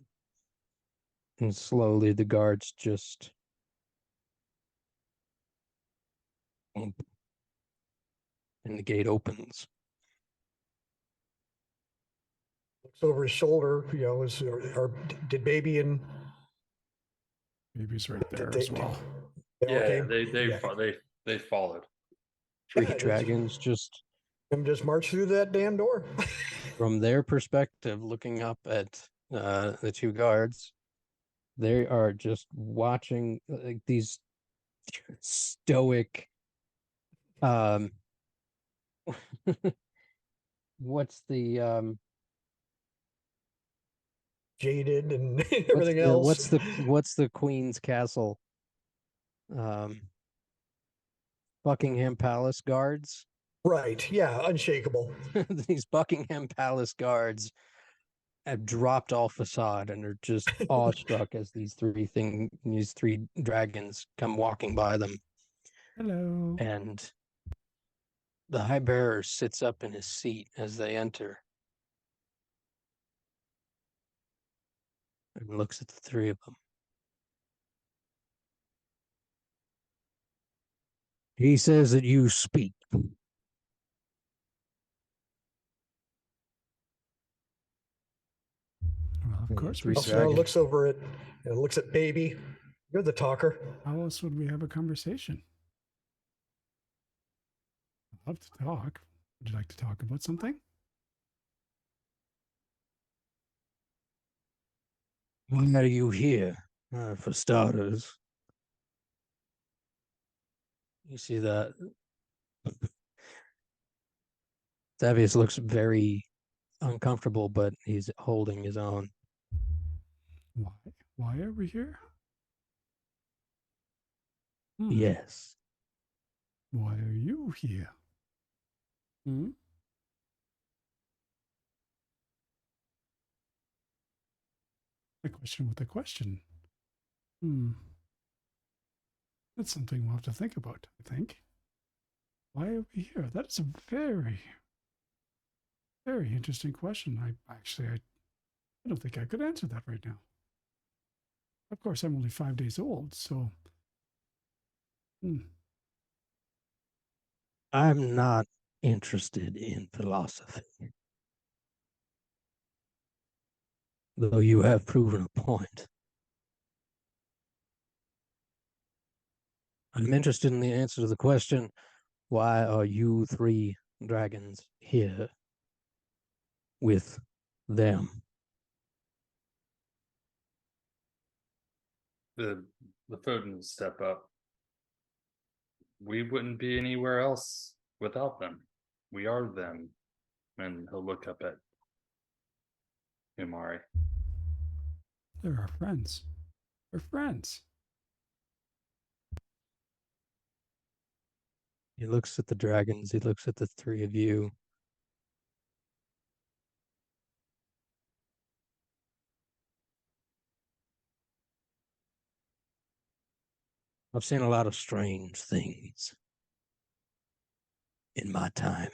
And slowly the guards just and the gate opens. Looks over his shoulder, or did baby and Baby's right there did as well. they all Yeah, came? they followed. Three Yeah, dragons just just march through that damn door. from their perspective, looking up at the 2 guards, they are just watching like these stoic um what's the Jaded and everything else. what's the Queen's castle? Um Buckingham Palace guards. Right. Yeah. Unshakable. These Buckingham Palace guards have dropped all facade and are just awestruck as these 3 dragons come walking by them. Hello. And the High Bearer sits up in his seat as they enter and looks at the 3 of them. He says that you speak. Well, of course we Three speak. dragons. Looks over it and looks at baby. You're the talker. How else would we have a conversation? I'd love to talk. Would you like to talk about something? Why are you here? For starters, you see that Thaddeus looks very uncomfortable, but he's holding his own. Why? Why are we here? Yes. Why are you here? Hmm? A question with a question. That's something we'll have to think about, I think. Why are we here? That is a very, very interesting question. I don't think I could answer that right now. Of course, I'm only 5 days old, so. I'm not interested in philosophy. Though you have proven a point. I'm interested in the answer to the question, why are you 3 dragons here with them? The Foden will step up. We wouldn't be anywhere else without them. We are them. And he'll look up at Umari. They're our friends. We're friends. He looks at the dragons, he looks at the 3 of you. I've seen a lot of strange things in my time.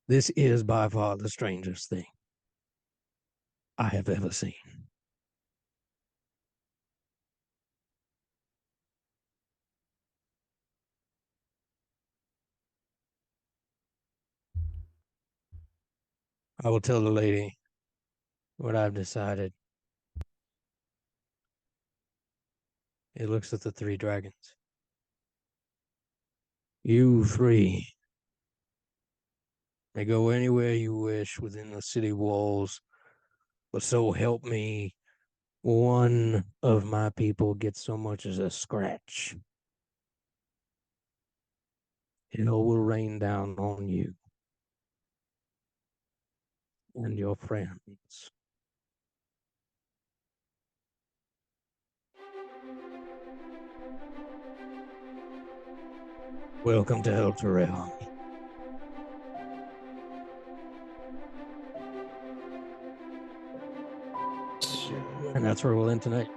This is by far the strangest thing I have ever seen. I will tell the lady what I've decided. He looks at the 3 dragons. You 3 may go anywhere you wish within the city walls, but so help me, one of my people gets so much as a scratch. Hell will rain down on you and your friends. Welcome to Elturel. And that's where we'll end tonight.